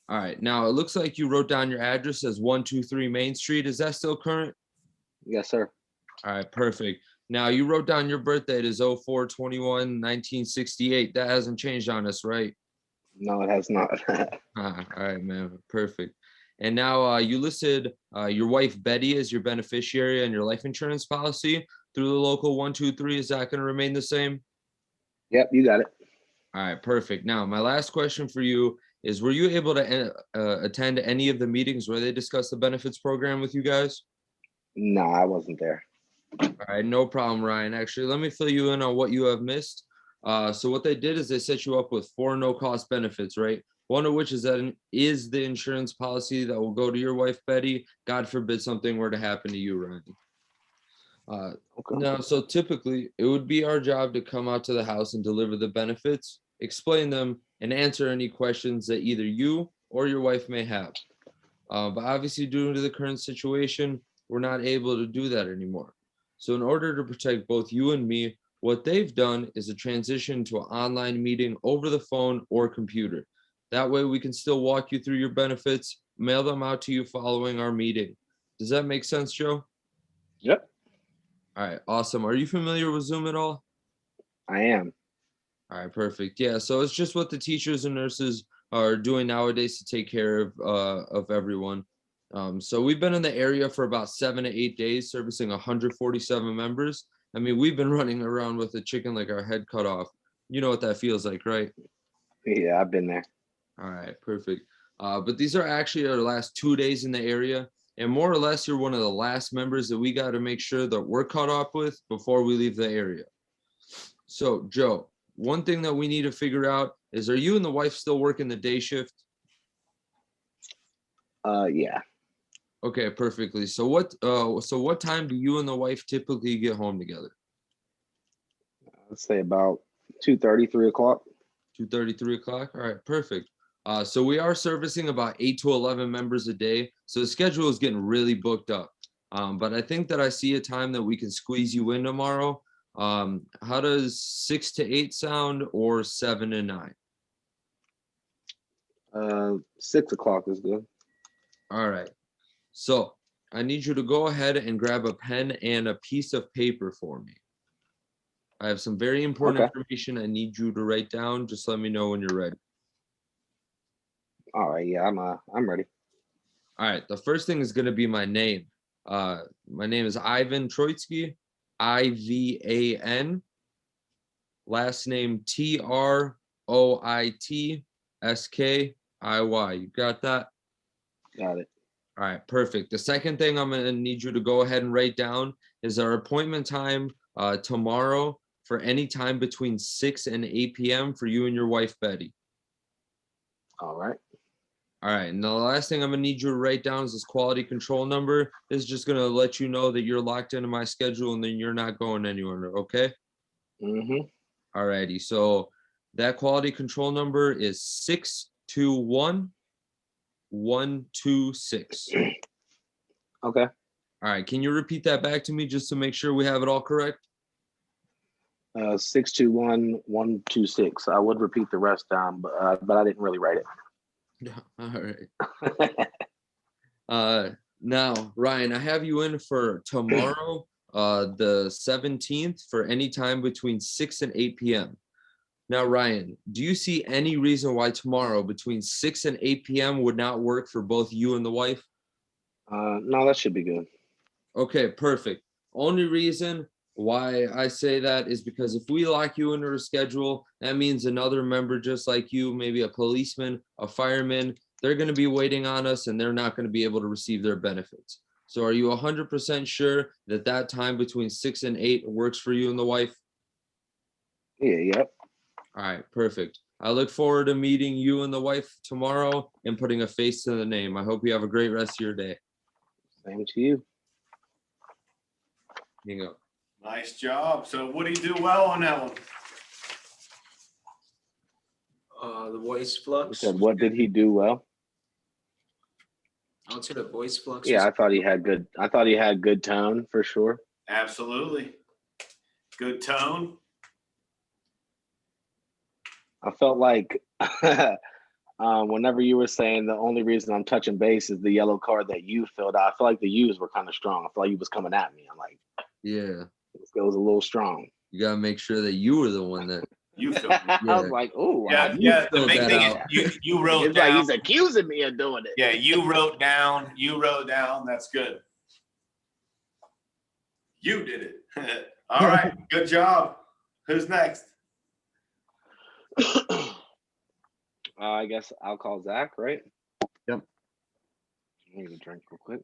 All right. Now, it looks like you wrote down your address as 123 Main Street. Is that still current? Yes, sir. All right, perfect. Now, you wrote down your birth date is 04/21/1968. That hasn't changed on us, right? No, it has not. All right, man. Perfect. And now you listed your wife Betty as your beneficiary on your life insurance policy through the local 123. Is that going to remain the same? Yep, you got it. All right, perfect. Now, my last question for you is, were you able to attend any of the meetings where they discussed the benefits program with you guys? No, I wasn't there. All right, no problem, Ryan. Actually, let me fill you in on what you have missed. So what they did is they set you up with 4 no-cost benefits, right? One of which is is the insurance policy that will go to your wife, Betty. God forbid something were to happen to you, Ryan. Okay. Now, so typically it would be our job to come out to the house and deliver the benefits, explain them, and answer any questions that either you or your wife may have. But obviously, due to the current situation, we're not able to do that anymore. So in order to protect both you and me, what they've done is a transition to an online meeting over the phone or computer. That way we can still walk you through your benefits, mail them out to you following our meeting. Does that make sense, Joe? Yep, All right, awesome. Are you familiar with Zoom at all? I am. All right, perfect. Yeah, so it's just what the teachers and nurses are doing nowadays to take care of everyone. So we've been in the area for about 7 to 8 days, servicing 147 members. I mean, we've been running around with a chicken like our head cut off. You know what that feels like, right? Yeah, I've been there. All right, perfect. But these are actually our last 2 days in the area, and more or less, you're one of the last members that we got to make sure that we're caught up with before we leave the area. So, Joe, one thing that we need to figure out is, are you and the wife still working the day shift? Yeah. Okay, perfectly. So what time do you and the wife typically get home together? Let's say about 2:30, 3 o'clock. 2:30, 3 o'clock? All right, perfect. So we are servicing about 8 to 11 members a day. So the schedule is getting really booked up. But I think that I see a time that we can squeeze you in tomorrow. How does 6 to 8 sound, or 7 to 9? 6 o'clock is good. All right. So I need you to go ahead and grab a pen and a piece of paper for me. I have some very important Okay. information I need you to write down. Just let me know when you're ready. All right. Yeah, I'm ready. All right. The first thing is going to be my name. My name is Ivan Troitsky, Ivan. Last name Troitskiy. You got that? Got it. All right, perfect. The second thing I'm going to need you to go ahead and write down is our appointment time tomorrow for any time between 6 and 8 p.m. for you and your wife, Betty. All right. All right, and the last thing I'm going to need you to write down is this quality control number. This is just going to let you know that you're locked into my schedule and then you're not going anywhere, okay? Mm-hmm. All righty, so that quality control number is 621126. Okay. All right, can you repeat that back to me just to make sure we have it all correct? 621126. I would repeat the rest down, but I didn't really write it. All right. Now, Ryan, I have you in for tomorrow, the 17th, for any time between 6 and 8 p.m. Now, Ryan, do you see any reason why tomorrow between 6 and 8 p.m. would not work for both you and the wife? No, that should be good. Okay, perfect. Only reason why I say that is because if we lock you into a schedule, that means another member just like you, maybe a policeman, a fireman, they're going to be waiting on us and they're not going to be able to receive their benefits. So are you 100% sure that that time between 6 and 8 works for you and the wife? Yeah, yep. All right, perfect. I look forward to meeting you and the wife tomorrow and putting a face to the name. I hope you have a great rest of your day. Same to you. Hang up. Nice job. So what do you do well on that one? The voice You flux. said, what did he do well? I would say the voice flux. Yeah, I thought he had good tone for sure. Absolutely. Good tone. I felt like whenever you were saying the only reason I'm touching base is the yellow card that you filled out, I feel like the U's were kind of strong. I feel like you was coming at me. I'm like, Yeah, it was a little strong. you got to make sure that you were the one that. You feel I was like, oh, yeah, you yeah. The filled main that thing out. is you wrote it's like down. he's accusing me of doing it. Yeah, you wrote down. That's good. You did it. All right, good job. Who's next? I guess I'll call Zach, right? Yep. I need a drink real quick.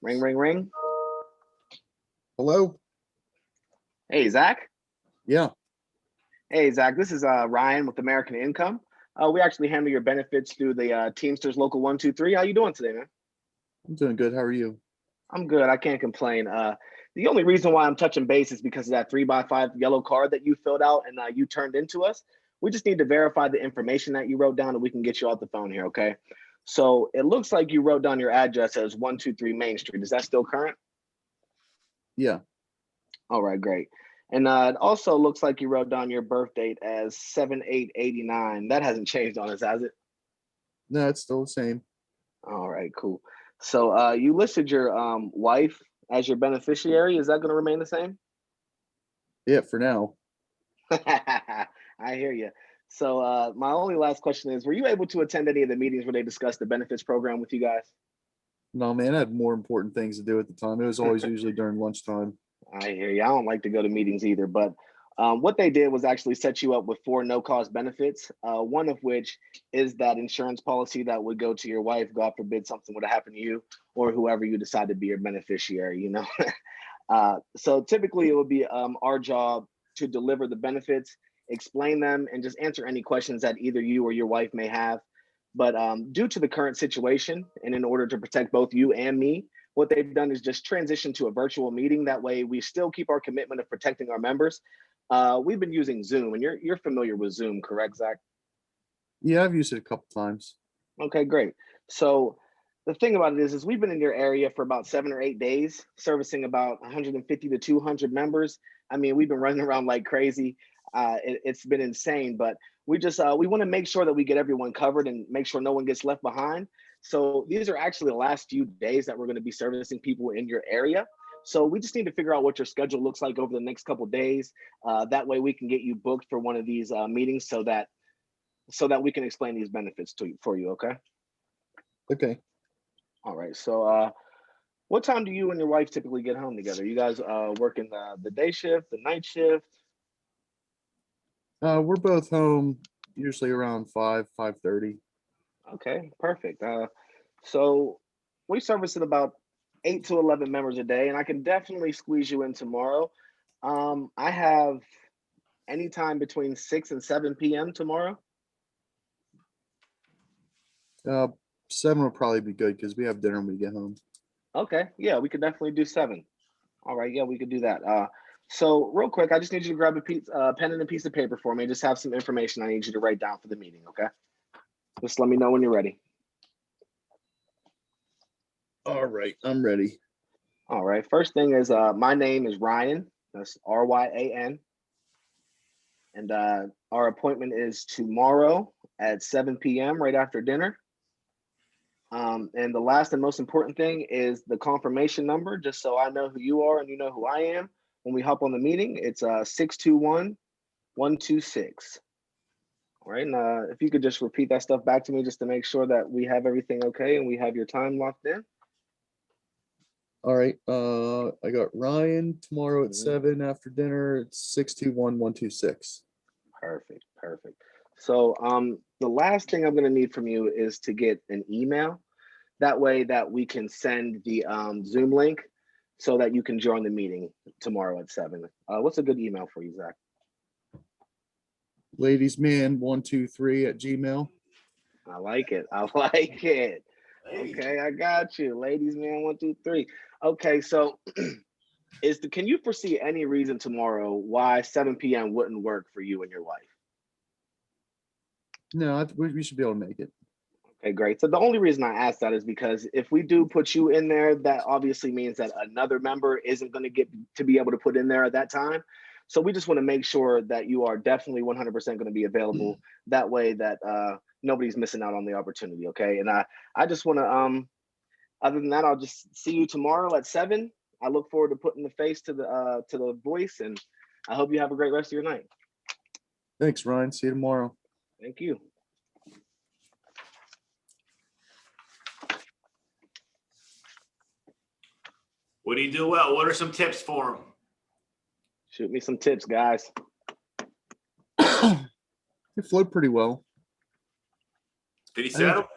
Ring, ring, ring. Hello? Hey, Zach. Yeah, Hey, Zach. This is Ryan with American Income. We actually handle your benefits through the Teamsters Local 123. How you doing today, man? I'm doing good. How are you? I'm good. I can't complain. The only reason why I'm touching base is because of that 3x5 yellow card that you filled out and you turned into us. We just need to verify the information that you wrote down and we can get you off the phone here, okay? So it looks like you wrote down your address as 123 Main Street. Is that still current? Yeah, All right, great. And it also looks like you wrote down your birth date as 7/8/89. That hasn't changed on us, has it? no, it's still the same. All right, cool. So you listed your wife as your beneficiary. Is that going to remain the same? Yeah, for now. I hear you. So my only last question is, were you able to attend any of the meetings where they discussed the benefits program with you guys? No, man, I had more important things to do at the time. It was always usually during lunchtime. I hear you. I don't like to go to meetings either, but what they did was actually set you up with 4 no-cost benefits. One of which is that insurance policy that would go to your wife, God forbid something would have happened to you or whoever you decide to be your beneficiary. You know, so typically it would be our job to deliver the benefits, explain them, and just answer any questions that either you or your wife may have. But due to the current situation, and in order to protect both you and me, what they've done is just transition to a virtual meeting. That way, we still keep our commitment of protecting our members. We've been using Zoom, and you're familiar with Zoom, correct, Zach? Yeah, I've used it a couple times. Okay, great. So the thing about it is we've been in your area for about 7 or 8 days, servicing about 150 to 200 members. I mean, we've been running around like crazy. It's been insane, but we want to make sure that we get everyone covered and make sure no one gets left behind. So these are actually the last few days that we're going to be servicing people in your area. So we just need to figure out what your schedule looks like over the next couple of days. That way we can get you booked for one of these meetings so that we can explain these benefits for you. Okay. Okay. All right. So what time do you and your wife typically get home together? You guys working the day shift, the night shift? We're both home usually around 5:30. Okay, perfect. So we service at about 8 to 11 members a day, and I can definitely squeeze you in tomorrow. I have anytime between 6 and 7 p.m. tomorrow. 7 will probably be good because we have dinner when we get home. Okay, yeah, we could definitely do 7. All right, yeah, we could do that. So real quick, I just need you to grab a pen and a piece of paper for me. Just have some information I need you to write down for the meeting, okay? Just let me know when you're ready. All right, I'm ready. All right, first thing is my name is Ryan. That's Ryan. And our appointment is tomorrow at 7 p.m. right after dinner. And the last and most important thing is the confirmation number, just so I know who you are and you know who I am. When we hop on the meeting, it's 621-126. All right, and if you could just repeat that stuff back to me just to make sure that we have everything okay and we have your time locked in. All right. I got Ryan tomorrow at Mhm. 7 after dinner. It's 621-126. Perfect. So the last thing I'm going to need from you is to get an email. That way that we can send the Zoom link so that you can join the meeting tomorrow at 7. What's a good email for you, Zach? ladiesman123@gmail. I like it. I like it. Okay, I got you. Ladies man 123. Okay, so can you foresee any reason tomorrow why 7 p.m. wouldn't work for you and your wife? No, we should be able to make it. Okay, great. So the only reason I asked that is because if we do put you in there, that obviously means that another member isn't going to get to be able to put in there at that time. So we just want to make sure that you are definitely 100% going to be available. That way that nobody's missing out on the opportunity. Okay. And I just want to, other than that, I'll just see you tomorrow at 7. I look forward to putting the face to the voice, and I hope you have a great rest of your night. Thanks, Ryan. See you tomorrow. Thank you. What do you do well? What are some tips for him? Shoot me some tips, guys. It flowed pretty well. Did he settle?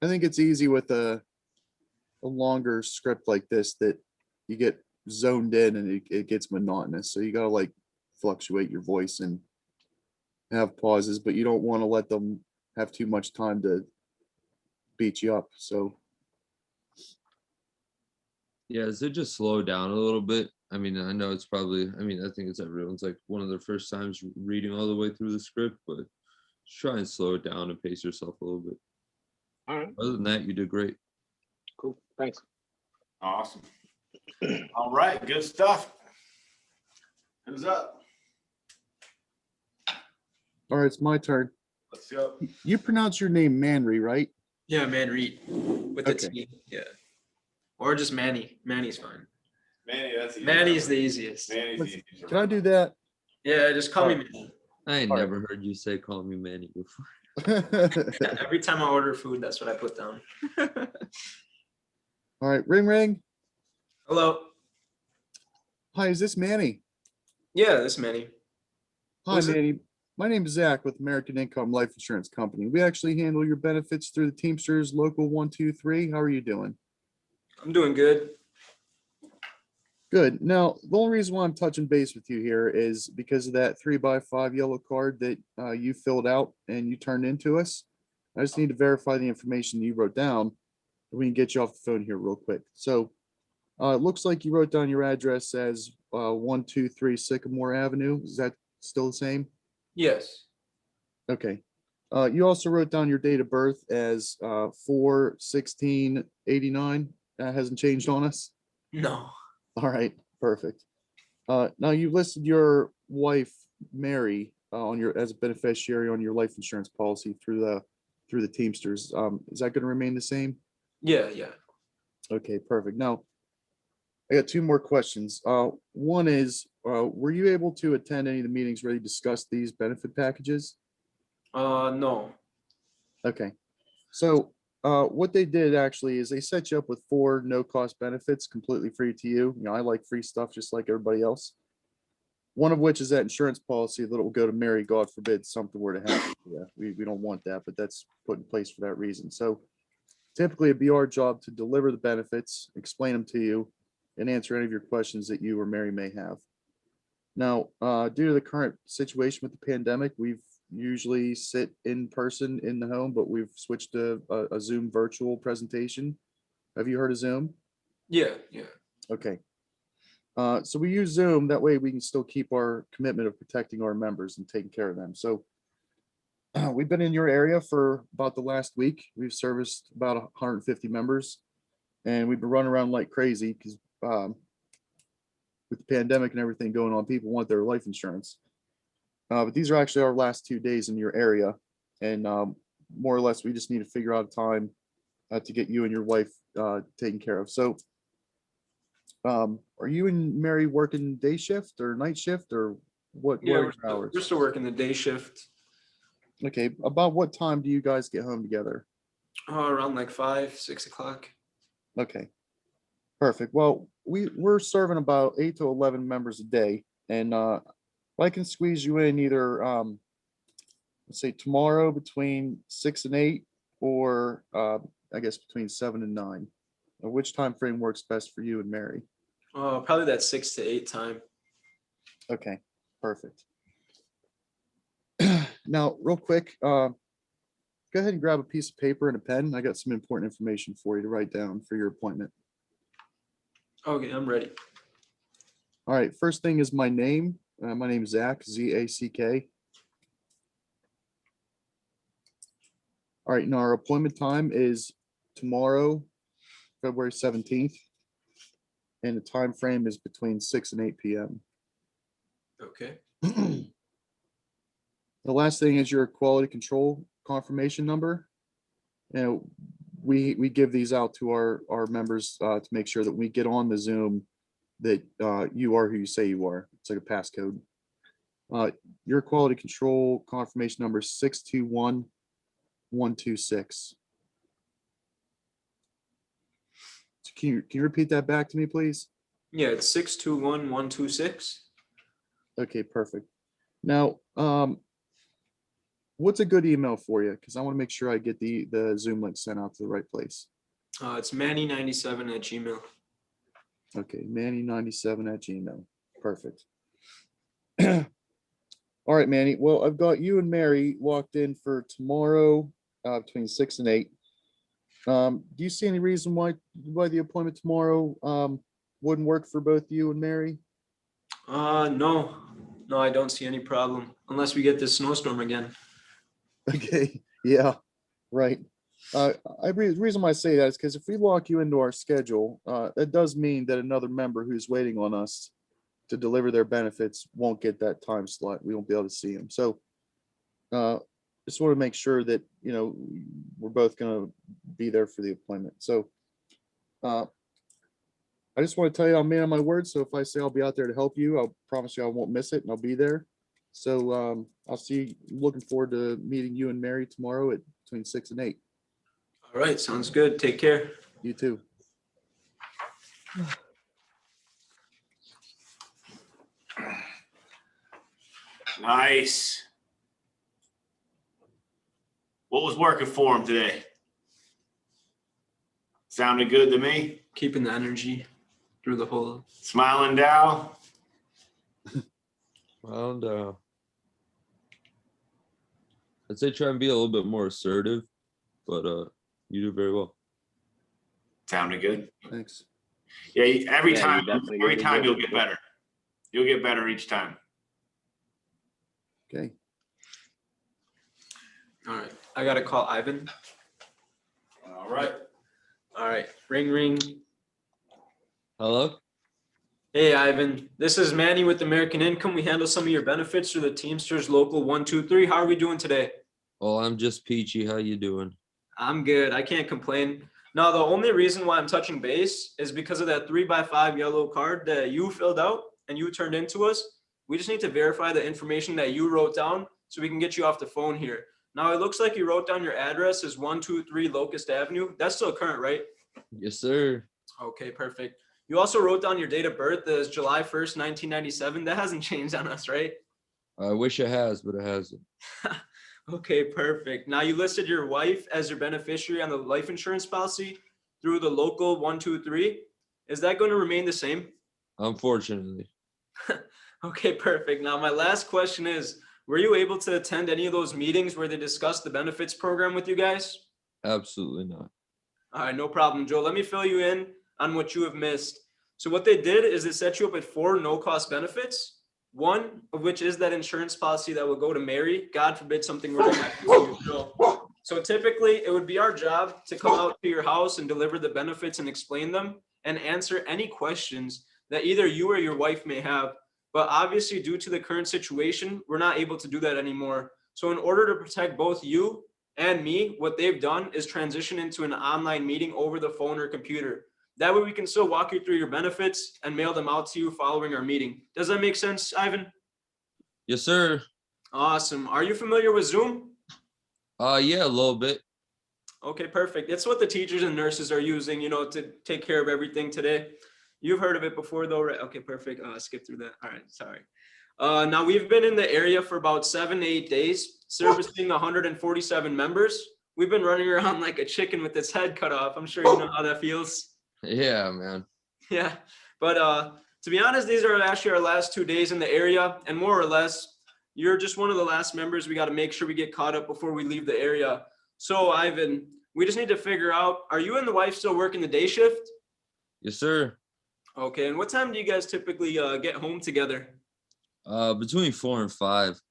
I think it's easy with a longer script like this that you get zoned in and it gets monotonous. So you gotta like fluctuate your voice and have pauses, but you don't want to let them have too much time to beat you up. So Yeah, does it just slow down a little bit? I mean, I know it's probably, I mean, I think it's everyone's like one of their first times reading all the way through the script, but just try and slow it down and pace yourself a little bit. All right. Other than that, you did great. Cool. Thanks. Awesome. All right, good stuff. Who's up? all right, it's my turn. Let's go. You pronounce your name Manry, right? Yeah, man, Reed with the Okay. T. Yeah. Or just Manny. Manny's fine. Manny, that's easy. Manny's the easiest. Manny's the easiest. Can I do that? Yeah, just call me Alright. Manny. I ain't All right. never heard you say call me Manny before. Yeah, every time I order food, that's what I put down. All right, ring ring. Hello. Hi, is this Manny? Yeah, this is Manny. Hi, Who's it? Manny. My name is Zach with American Income Life Insurance Company. We actually handle your benefits through the Teamsters Local 123. How are you doing? I'm doing good. Good. Now, the only reason why I'm touching base with you here is because of that 3x5 yellow card that you filled out and you turned into us. I just need to verify the information you wrote down, and we can get you off the phone here real quick. So it looks like you wrote down your address as 123 Sycamore Avenue. Is that still the same? Yes. Okay. You also wrote down your date of birth as 4/16/89. That hasn't changed on us. No. All right, perfect. Now you listed your wife, Mary, on your as a beneficiary on your life insurance policy through the Teamsters. Is that going to remain the same? Yeah, yeah. Okay, perfect. Now, I got 2 more questions. One is, were you able to attend any of the meetings where you discussed these benefit packages? No. Okay. So what they did actually is they set you up with 4 no-cost benefits completely free to you. You know, I like free stuff just like everybody else. One of which is that insurance policy that will go to Mary, God forbid something were to happen. Yeah, we don't want that, but that's put in place for that reason. So typically it'd be our job to deliver the benefits, explain them to you, and answer any of your questions that you or Mary may have. Now, due to the current situation with the pandemic, we've usually sit in person in the home, but we've switched to a Zoom virtual presentation. Have you heard of Zoom? Yeah, yeah. Okay. So we use Zoom. That way we can still keep our commitment of protecting our members and taking care of them. So we've been in your area for about the last week. We've serviced about 150 members, and we've been running around like crazy because with the pandemic and everything going on, people want their life insurance. But these are actually our last 2 days in your area. And more or less, we just need to figure out a time to get you and your wife taken care of. So are you and Mary working day shift or night shift, or what Yeah, are your hours? we're still working the day shift. Okay, about what time do you guys get home together? Around like 5, 6 o'clock. Okay, perfect. Well, we're serving about 8 to 11 members a day, and if I can squeeze you in either say tomorrow between 6 and 8, or I guess between 7 and 9. Which time frame works best for you and Mary? Probably that 6 to 8 time. Okay, perfect. Now, real quick, go ahead and grab a piece of paper and a pen. I got some important information for you to write down for your appointment. Okay, I'm ready. All right, first thing is my name. My name is Zach, Z-A-C-K. All right, now our appointment time is tomorrow, February 17th, and the time frame is between 6 and 8 p.m. Okay. The last thing is your quality control confirmation number. And we give these out to our members to make sure that we get on the Zoom that you are who you say you are. It's like a passcode. Your quality control confirmation number is 621126. So can you repeat that back to me, please? Yeah, it's 621126. Okay, perfect. Now, what's a good email for you? Because I want to make sure I get the Zoom link sent out to the right place. It's Manny97@gmail. Okay, Manny97@gmail. Perfect. All right, Manny. Well, I've got you and Mary locked in for tomorrow between 6 and 8. Do you see any reason why the appointment tomorrow wouldn't work for both you and Mary? No, I don't see any problem unless we get this snowstorm again. Okay, yeah, right. The reason why I say that is because if we lock you into our schedule, that does mean that another member who's waiting on us to deliver their benefits won't get that time slot. We won't be able to see them. So just want to make sure that, we're both going to be there for the appointment. So I just want to tell you, I'm a man of my word. So if I say I'll be out there to help you, I'll promise you I won't miss it and I'll be there. So I'll see, looking forward to meeting you and Mary tomorrow at between 6 and 8. All right, sounds good. Take care. You too. Nice. What was working for him today? Sounded good to me. Keeping the energy through the whole. Smiling Dow. And I'd say try and be a little bit more assertive, but you do very well. Sounded good. Thanks. Yeah, every Yeah, time you definitely you'll good. get better. You'll get better each time. Okay. All right, I gotta call Ivan. All right. All right, ring, ring. Hello? Hey, Ivan, this is Manny with American Income. We handle some of your benefits through the Teamsters Local 123. How are we doing today? Oh, I'm just peachy. How you doing? I'm good. I can't complain. Now, the only reason why I'm touching base is because of that 3x5 yellow card that you filled out and you turned into us. We just need to verify the information that you wrote down so we can get you off the phone here. Now, it looks like you wrote down your address as 123 Locust Avenue. That's still current, right? Yes, sir. Okay, perfect. You also wrote down your date of birth as July 1st, 1997. That hasn't changed on us, right? I wish it has, but it hasn't. Okay, perfect. Now you listed your wife as your beneficiary on the life insurance policy through the local 123. Is that going to remain the same? Unfortunately. Okay, perfect. Now my last question is, were you able to attend any of those meetings where they discussed the benefits program with you guys? Absolutely not. All right, no problem, Joe. Let me fill you in on what you have missed. So what they did is they set you up at 4 no-cost benefits. One of which is that insurance policy that will go to Mary. God forbid something were to happen to you, Joe. So typically it would be our job to come out to your house and deliver the benefits and explain them and answer any questions that either you or your wife may have. But obviously due to the current situation, we're not able to do that anymore. So in order to protect both you and me, what they've done is transition into an online meeting over the phone or computer. That way we can still walk you through your benefits and mail them out to you following our meeting. Does that make sense, Ivan? Yes, sir. Awesome. Are you familiar with Zoom? Yeah, a little bit. Okay, perfect. It's what the teachers and nurses are using, to take care of everything today. You've heard of it before though, right? Okay, perfect. Skip through that. All right, sorry. Now we've been in the area for about 7 to 8 days, servicing 147 members. We've been running around like a chicken with its head cut off. I'm sure you know how that feels. Yeah, man. Yeah, but to be honest, these are actually our last 2 days in the area, and more or less, you're just one of the last members. We got to make sure we get caught up before we leave the area. So, Ivan, we just need to figure out, are you and the wife still working the day shift? Yes, sir. Okay, and what time do you guys typically get home together? Between 4 and 5.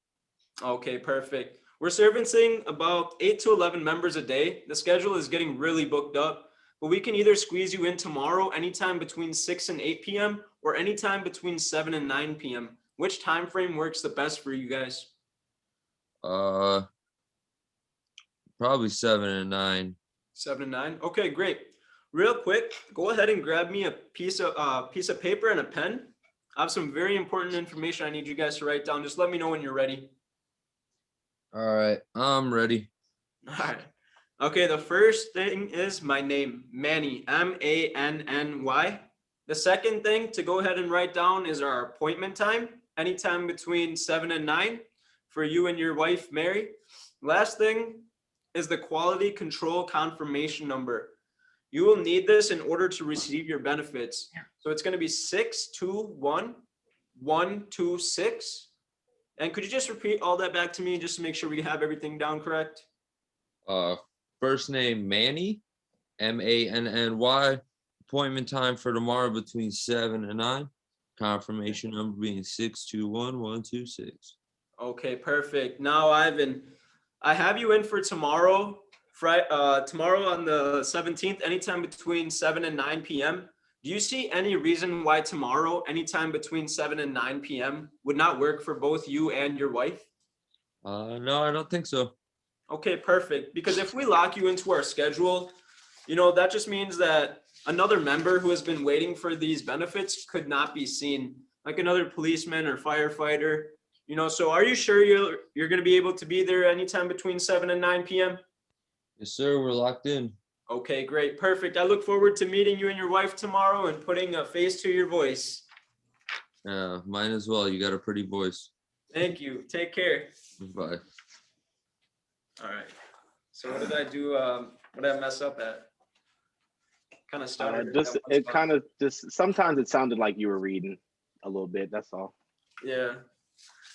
Okay, perfect. We're servicing about 8 to 11 members a day. The schedule is getting really booked up, but we can either squeeze you in tomorrow anytime between 6 and 8 p.m. or anytime between 7 and 9 p.m. Which time frame works the best for you guys? Probably 7 and 9. 7 and 9. Okay, great. Real quick, go ahead and grab me a piece of paper and a pen. I have some very important information I need you guys to write down. Just let me know when you're ready. All right, I'm ready. All right. Okay, the first thing is my name, Manny, Manny. The second thing to go ahead and write down is our appointment time, anytime between 7 and 9 for you and your wife, Mary. Last thing is the quality control confirmation number. You will need this in order to receive your benefits. So it's going to be 621126. And could you just repeat all that back to me just to make sure we have everything down correct? First name Manny, Manny. Appointment time for tomorrow between 7 and 9. Confirmation number being 621126. Okay, perfect. Now, Ivan, I have you in for tomorrow, tomorrow on the 17th, anytime between 7 and 9 p.m. Do you see any reason why tomorrow, anytime between 7 and 9 p.m. would not work for both you and your wife? No, I don't think so. Okay, perfect. Because if we lock you into our schedule, that just means that another member who has been waiting for these benefits could not be seen, like another policeman or firefighter. So are you sure you're going to be able to be there anytime between 7 and 9 p.m.? Yes, sir. We're locked in. Okay, great. Perfect. I look forward to meeting you and your wife tomorrow and putting a face to your voice. Mine as well. You got a pretty voice. Thank you. Take care. Bye. All right. So what did I do? What did I mess up at? Kind of stuttered. Sometimes it sounded like you were reading a little bit. That's all. Yeah.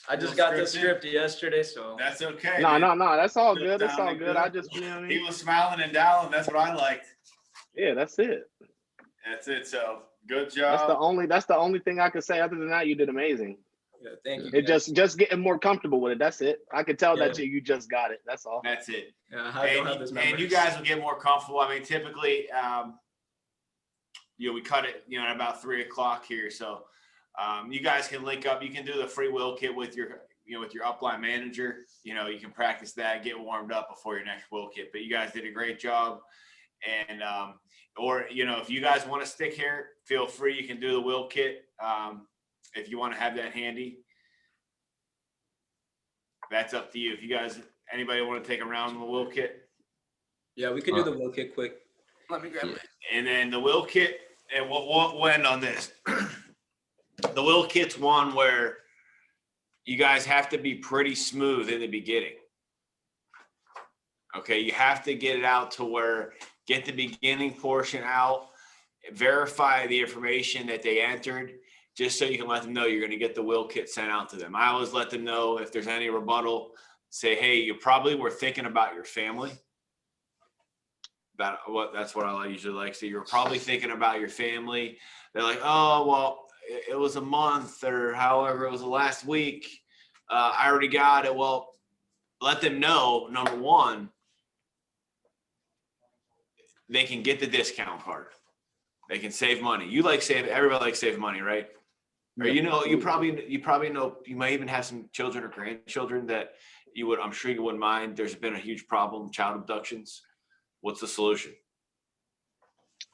I just got the script yesterday, so. That's okay. No, man. that's all good. That's all Sounded good. I just, you know what I He mean? was smiling and dialing. That's what I liked. Yeah, that's it. That's it. So good That's job. the only thing I could say. Other than that, you did amazing. Yeah, thank you. It guys. just getting more comfortable with it. That's it. I could tell that Yeah. you just got it. That's all. That's it. Yeah, I don't have this And memory. you guys will get more comfortable. I mean, typically, we cut it, at about 3 o'clock here. So you guys can link up. You can do the free will kit with your upline manager. You can practice that, get warmed up before your next will kit. But you guys did a great job. And if you guys want to stick here, feel free. You can do the will kit if you want to have that handy. That's up to you. If you guys, anybody want to take a round in the will kit? Yeah, we can do the will kit quick. Let me grab it. And then the will kit, and we'll end on this. The will kit's one where you guys have to be pretty smooth in the beginning. Okay, you have to get it out to where, get the beginning portion out, verify the information that they entered, just so you can let them know you're going to get the will kit sent out to them. I always let them know if there's any rebuttal, say, hey, you probably were thinking about your family. That's what I usually like. So you're probably thinking about your family. They're like, oh, well, it was a month or however it was the last week. I already got it. Well, let them know, number one, they can get the discount card. They can save money. Everybody likes saving money, right? Or you probably know, you might even have some children or grandchildren that I'm sure you wouldn't mind. There's been a huge problem, child abductions. What's the solution?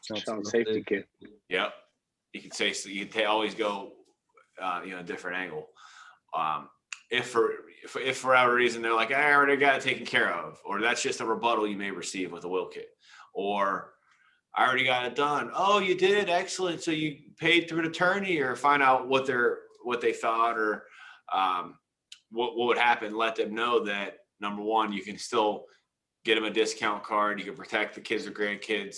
Child safety kit. Yep. You can always go, a different angle. If for whatever reason they're like, I already got it taken care of, or that's just a rebuttal you may receive with a will kit, or I already got it done. Oh, you did? Excellent. So you paid through an attorney, or find out what they thought, or what would happen? Let them know that, number one, you can still get them a discount card. You can protect the kids or grandkids.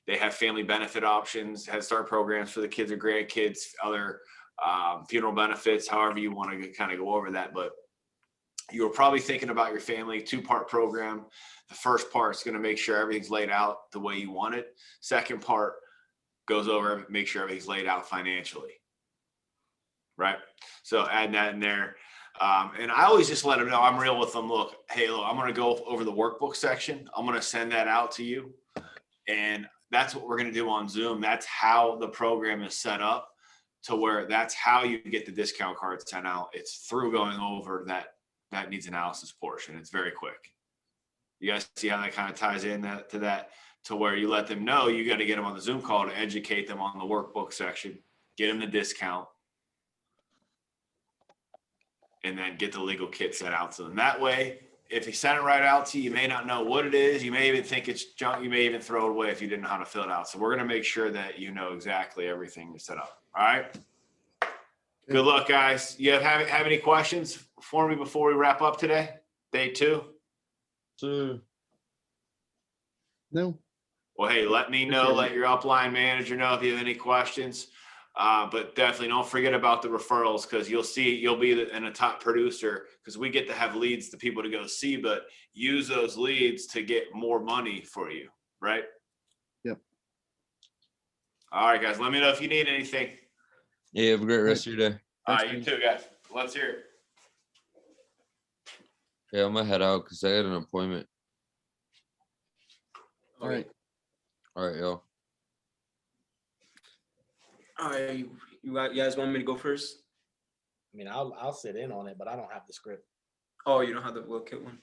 They have family benefit options, Head Start programs for the kids or grandkids, other funeral benefits, however you want to kind of go over that. But you're probably thinking about your family. 2-part program. The first part is going to make sure everything's laid out the way you want it. Second part goes over, make sure everything's laid out financially. Right? So add that in there. And I always just let them know, I'm real with them. Look, hey, look, I'm going to go over the workbook section. I'm going to send that out to you. And that's what we're going to do on Zoom. That's how the program is set up, to where that's how you get the discount card sent out. It's through going over that needs analysis portion. It's very quick. You guys see how that kind of ties in to that, to where you let them know you got to get them on the Zoom call to educate them on the workbook section, get them the discount, and then get the legal kit sent out to them. That way, if he sent it right out to you, you may not know what it is. You may even think it's junk. You may even throw it away if you didn't know how to fill it out. So we're going to make sure that you know exactly everything you set up. All right. Good luck, guys. You have any questions for me before we wrap up today? Day 2? So, No. Well, hey, let me know. Let your upline manager know if you have any questions. But definitely don't forget about the referrals, because you'll be in a top producer, because we get to have leads to people to go see, but use those leads to get more money for you, right? Yep. All right, guys, let me know if you need anything. yeah, have a great rest of your day. All right, you too, guys. Let's hear it. Yeah, I'm gonna head out because I got an appointment. All right. All right, y'all. All right, you guys want me to go first? I mean, I'll sit in on it, but I don't have the script. Oh, you don't have the will kit one.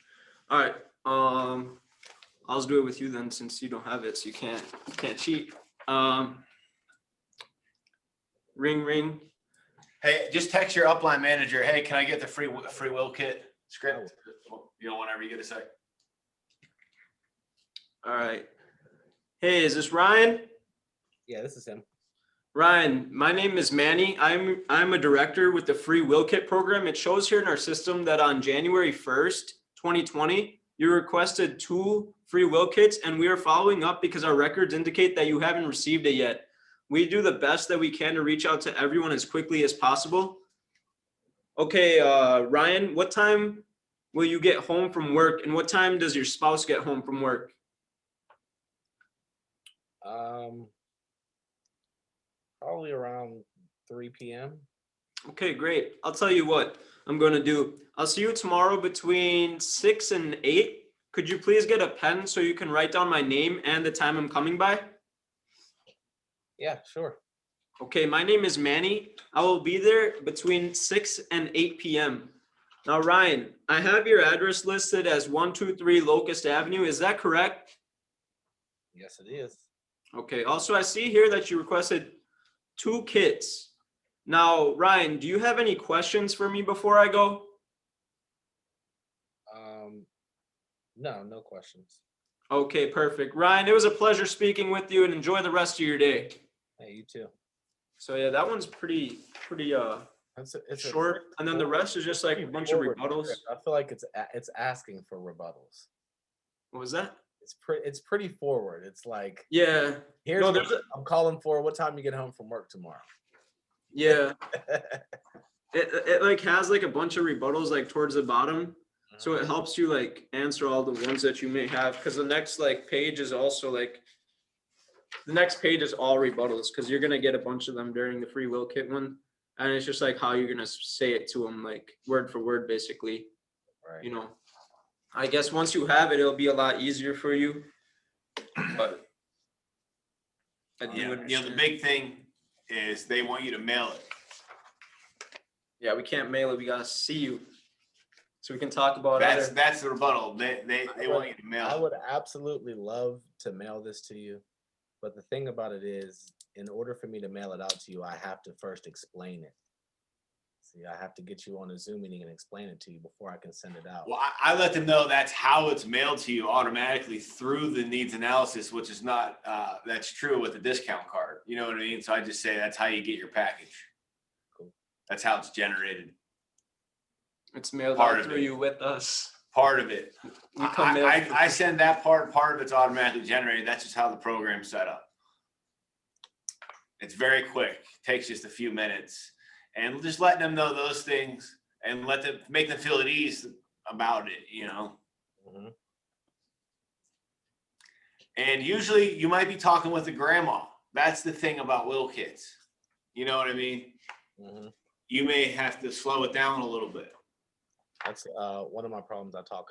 All right. I'll just do it with you then, since you don't have it, so you can't cheat. Ring ring. Hey, just text your upline manager. Hey, can I get the free will kit script? You know, whenever you get a sec. All right. Hey, is this Ryan? Yeah, this is him. Ryan, my name is Manny. I'm a director with the free will kit program. It shows here in our system that on January 1st, 2020, you requested 2 free will kits, and we are following up because our records indicate that you haven't received it yet. We do the best that we can to reach out to everyone as quickly as possible. Okay, Ryan, what time will you get home from work, and what time does your spouse get home from work? Probably around 3 p.m. Okay, great. I'll tell you what I'm going to do. I'll see you tomorrow between 6 and 8. Could you please get a pen so you can write down my name and the time I'm coming by? Yeah, sure. Okay, my name is Manny. I will be there between 6 and 8 p.m. Now, Ryan, I have your address listed as 123 Locust Avenue. Is that correct? Yes, it is. Okay, also I see here that you requested 2 kits. Now, Ryan, do you have any questions for me before I go? No questions. Okay, perfect. Ryan, it was a pleasure speaking with you, and enjoy the rest of your day. Hey, you too. So yeah, that one's pretty It's short, and then the rest is just like a bunch of rebuttals. I feel like it's asking for rebuttals. What was that? It's pretty forward. It's like, Yeah. here's No, what there's I'm calling for. What time you get home from work tomorrow? Yeah. It like has like a bunch of rebuttals like towards the bottom. So it helps you like answer all the ones that you may have, because the next like page is also like the next page is all rebuttals, because you're gonna get a bunch of them during the free will kit one, and it's just like how you're gonna say it to them, like word for word, basically. Right. You know, I guess once you have it, it'll be a lot easier for you. But I do Yeah, the understand. big thing is they want you to mail it. Yeah, we can't mail it. We gotta see you, so we can talk about That's other. the rebuttal. They want you to mail I it. would absolutely love to mail this to you, but the thing about it is, in order for me to mail it out to you, I have to first explain it. See, I have to get you on a Zoom meeting and explain it to you before I can send it out. Well, I let them know that's how it's mailed to you automatically through the needs analysis, which is not, that's true with the discount card. You know what I mean? So I just say that's how you get your package. Cool. That's how it's generated. It's mailed Part out of through it. you with us. Part of it. We come mail for I send that part of it's automatically generated. That's just how the program's set up. It's very quick, takes just a few minutes, and just letting them know those things and make them feel at ease about it, you know. Mhm. And usually you might be talking with a grandma. That's the thing about will kits. You know what I mean? Mhm. You may have to slow it down a little bit. That's one of my problems. I talk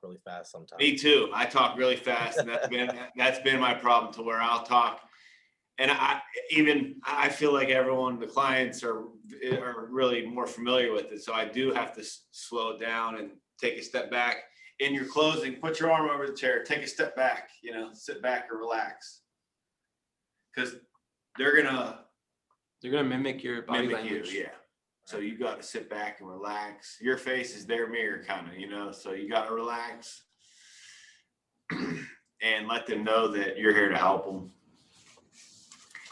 really fast sometimes. Me too. I talk really fast, and that's been my problem, to where I'll talk, and I feel like the clients are really more familiar with it. So I do have to slow it down and take a step back. In your closing, put your arm over the chair, take a step back, you know, sit back or relax, because they're gonna mimic your body mimic you, language. yeah. So you got to sit back and relax. Your face is their mirror, kind of, you know. So you got to relax and let them know that you're here to help them.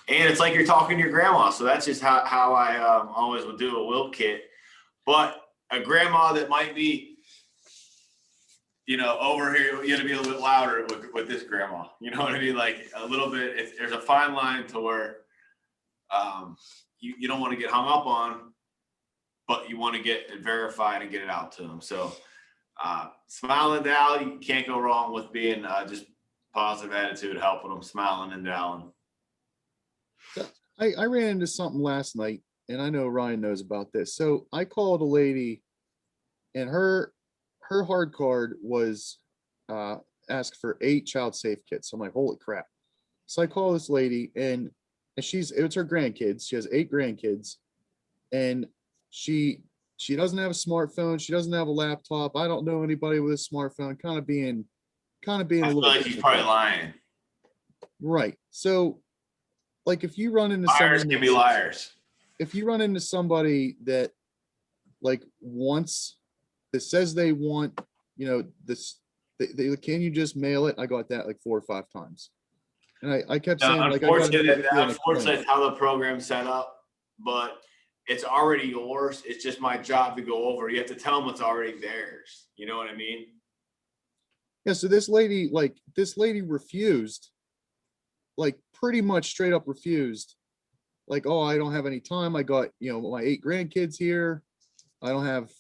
And it's like you're talking to your grandma. So that's just how I always would do a will kit. But a grandma that might be, you know, over here, you got to be a little bit louder with this grandma. You know what I mean? Like a little bit. There's a fine line to where you don't want to get hung up on, but you want to get it verified and get it out to them. So smiling and dialing, you can't go wrong with being just positive attitude, helping them, smiling and dialing. I ran into something last night, and I know Ryan knows about this. So I called a lady, and her hard card was asked for 8 child safe kits. I'm like, holy crap. So I call this lady, and it's her grandkids. She has 8 grandkids, and she doesn't have a smartphone. She doesn't have a laptop. I don't know anybody with a smartphone. Kind of being I a feel little like she's probably lying. right. So, like, if you run into Liars someone can be liars. if you run into somebody that like wants that says they want, you know, this, can you just mail it? I got that like 4 or 5 times, and I kept saying, like, I gotta meet with you and Unfortunately, explain. it's how the program's set up, but it's already yours. It's just my job to go over. You have to tell them it's already theirs. You know what I mean? Yeah. So this lady refused, like pretty much straight up refused. Like, oh, I don't have any time. I got, you know, my 8 grandkids here. I don't have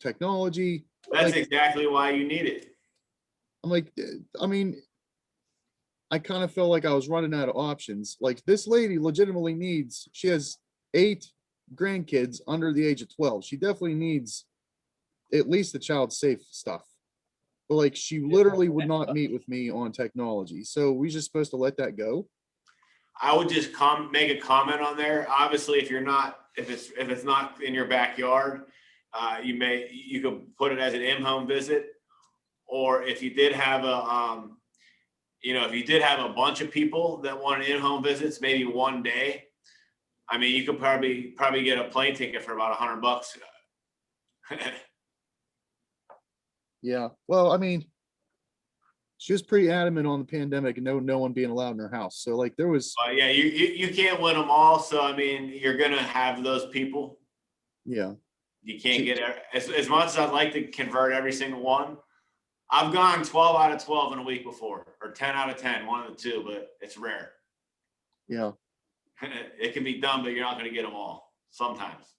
technology. That's Like, exactly why you need it. I'm like, I mean, I kind of felt like I was running out of options. Like, this lady legitimately she has 8 grandkids under the age of 12. She definitely needs at least the child safe stuff. But like, she literally would not meet with me on technology. So we just supposed to let that go? I would just make a comment on there. Obviously, if it's not in your backyard, you could put it as an in-home visit, or if you did have a bunch of people that wanted in-home visits, maybe one day. I mean, you could probably get a plane ticket for about $100. Yeah. Well, I mean, she was pretty adamant on the pandemic and no one being allowed in her house. So like, there was, But yeah, you can't win them all. So I mean, you're gonna have those people. yeah. You can't get as much as I'd like to convert every single one. I've gone 12 out of 12 in a week before, or 10 out of 10, one of the two, but it's rare. Yeah. It can be done, but you're not gonna get them all. Sometimes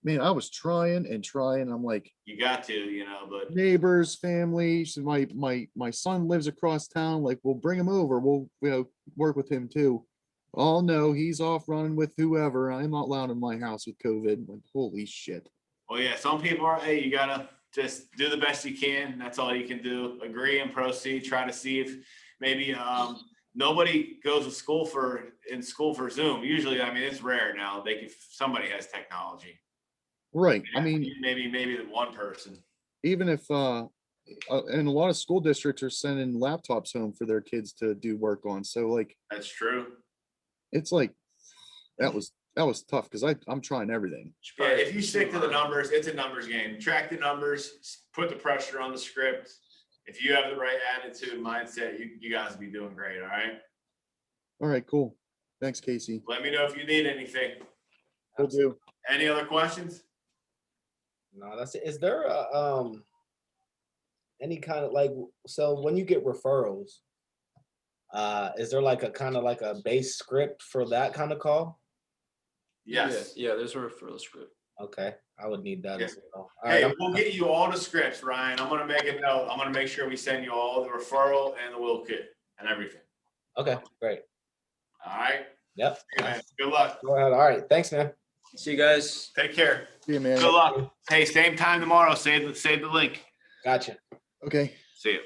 Man, I was trying and trying. I'm like, you got to, you know, but neighbors, family. So my son lives across town. Like, we'll bring him over. We'll, you know, work with him too. Oh no, he's off running with whoever. I'm not allowed in my house with COVID. Like, holy shit. well, yeah, some people are, hey, you gotta just do the best you can. That's all you can do. Agree and proceed. Try to see if maybe nobody goes to school for Zoom. Usually, I mean, it's rare now. Somebody has technology. Right. Yeah, I mean, maybe one person. even if and a lot of school districts are sending laptops home for their kids to do work on. So like, That's true. it's like, that was tough because I'm trying everything. Yeah, if you stick to the numbers, it's a numbers game. Track the numbers, put the pressure on the script. If you have the right attitude, mindset, you guys will be doing great. All right. All right, cool. Thanks, Casey. Let me know if you need anything. Will do. Any other questions? No, that's it. Is there a any kind of like, so when you get referrals, is there like a kind of like a base script for that kind of call? Yes. Yeah, there's a referral script. Okay, I would need that Yeah. as well. All Hey, right, we'll get you all the scripts, Ryan. I'm gonna make a note. I'm gonna make sure we send you all the referral and the will kit and everything. okay, great. All right. Yep. Hey, man, good luck. Go ahead. All right, thanks, man. See you guys. Take care. See you, man. Good luck. Hey, same time tomorrow. Save the link. Gotcha. Okay. See you.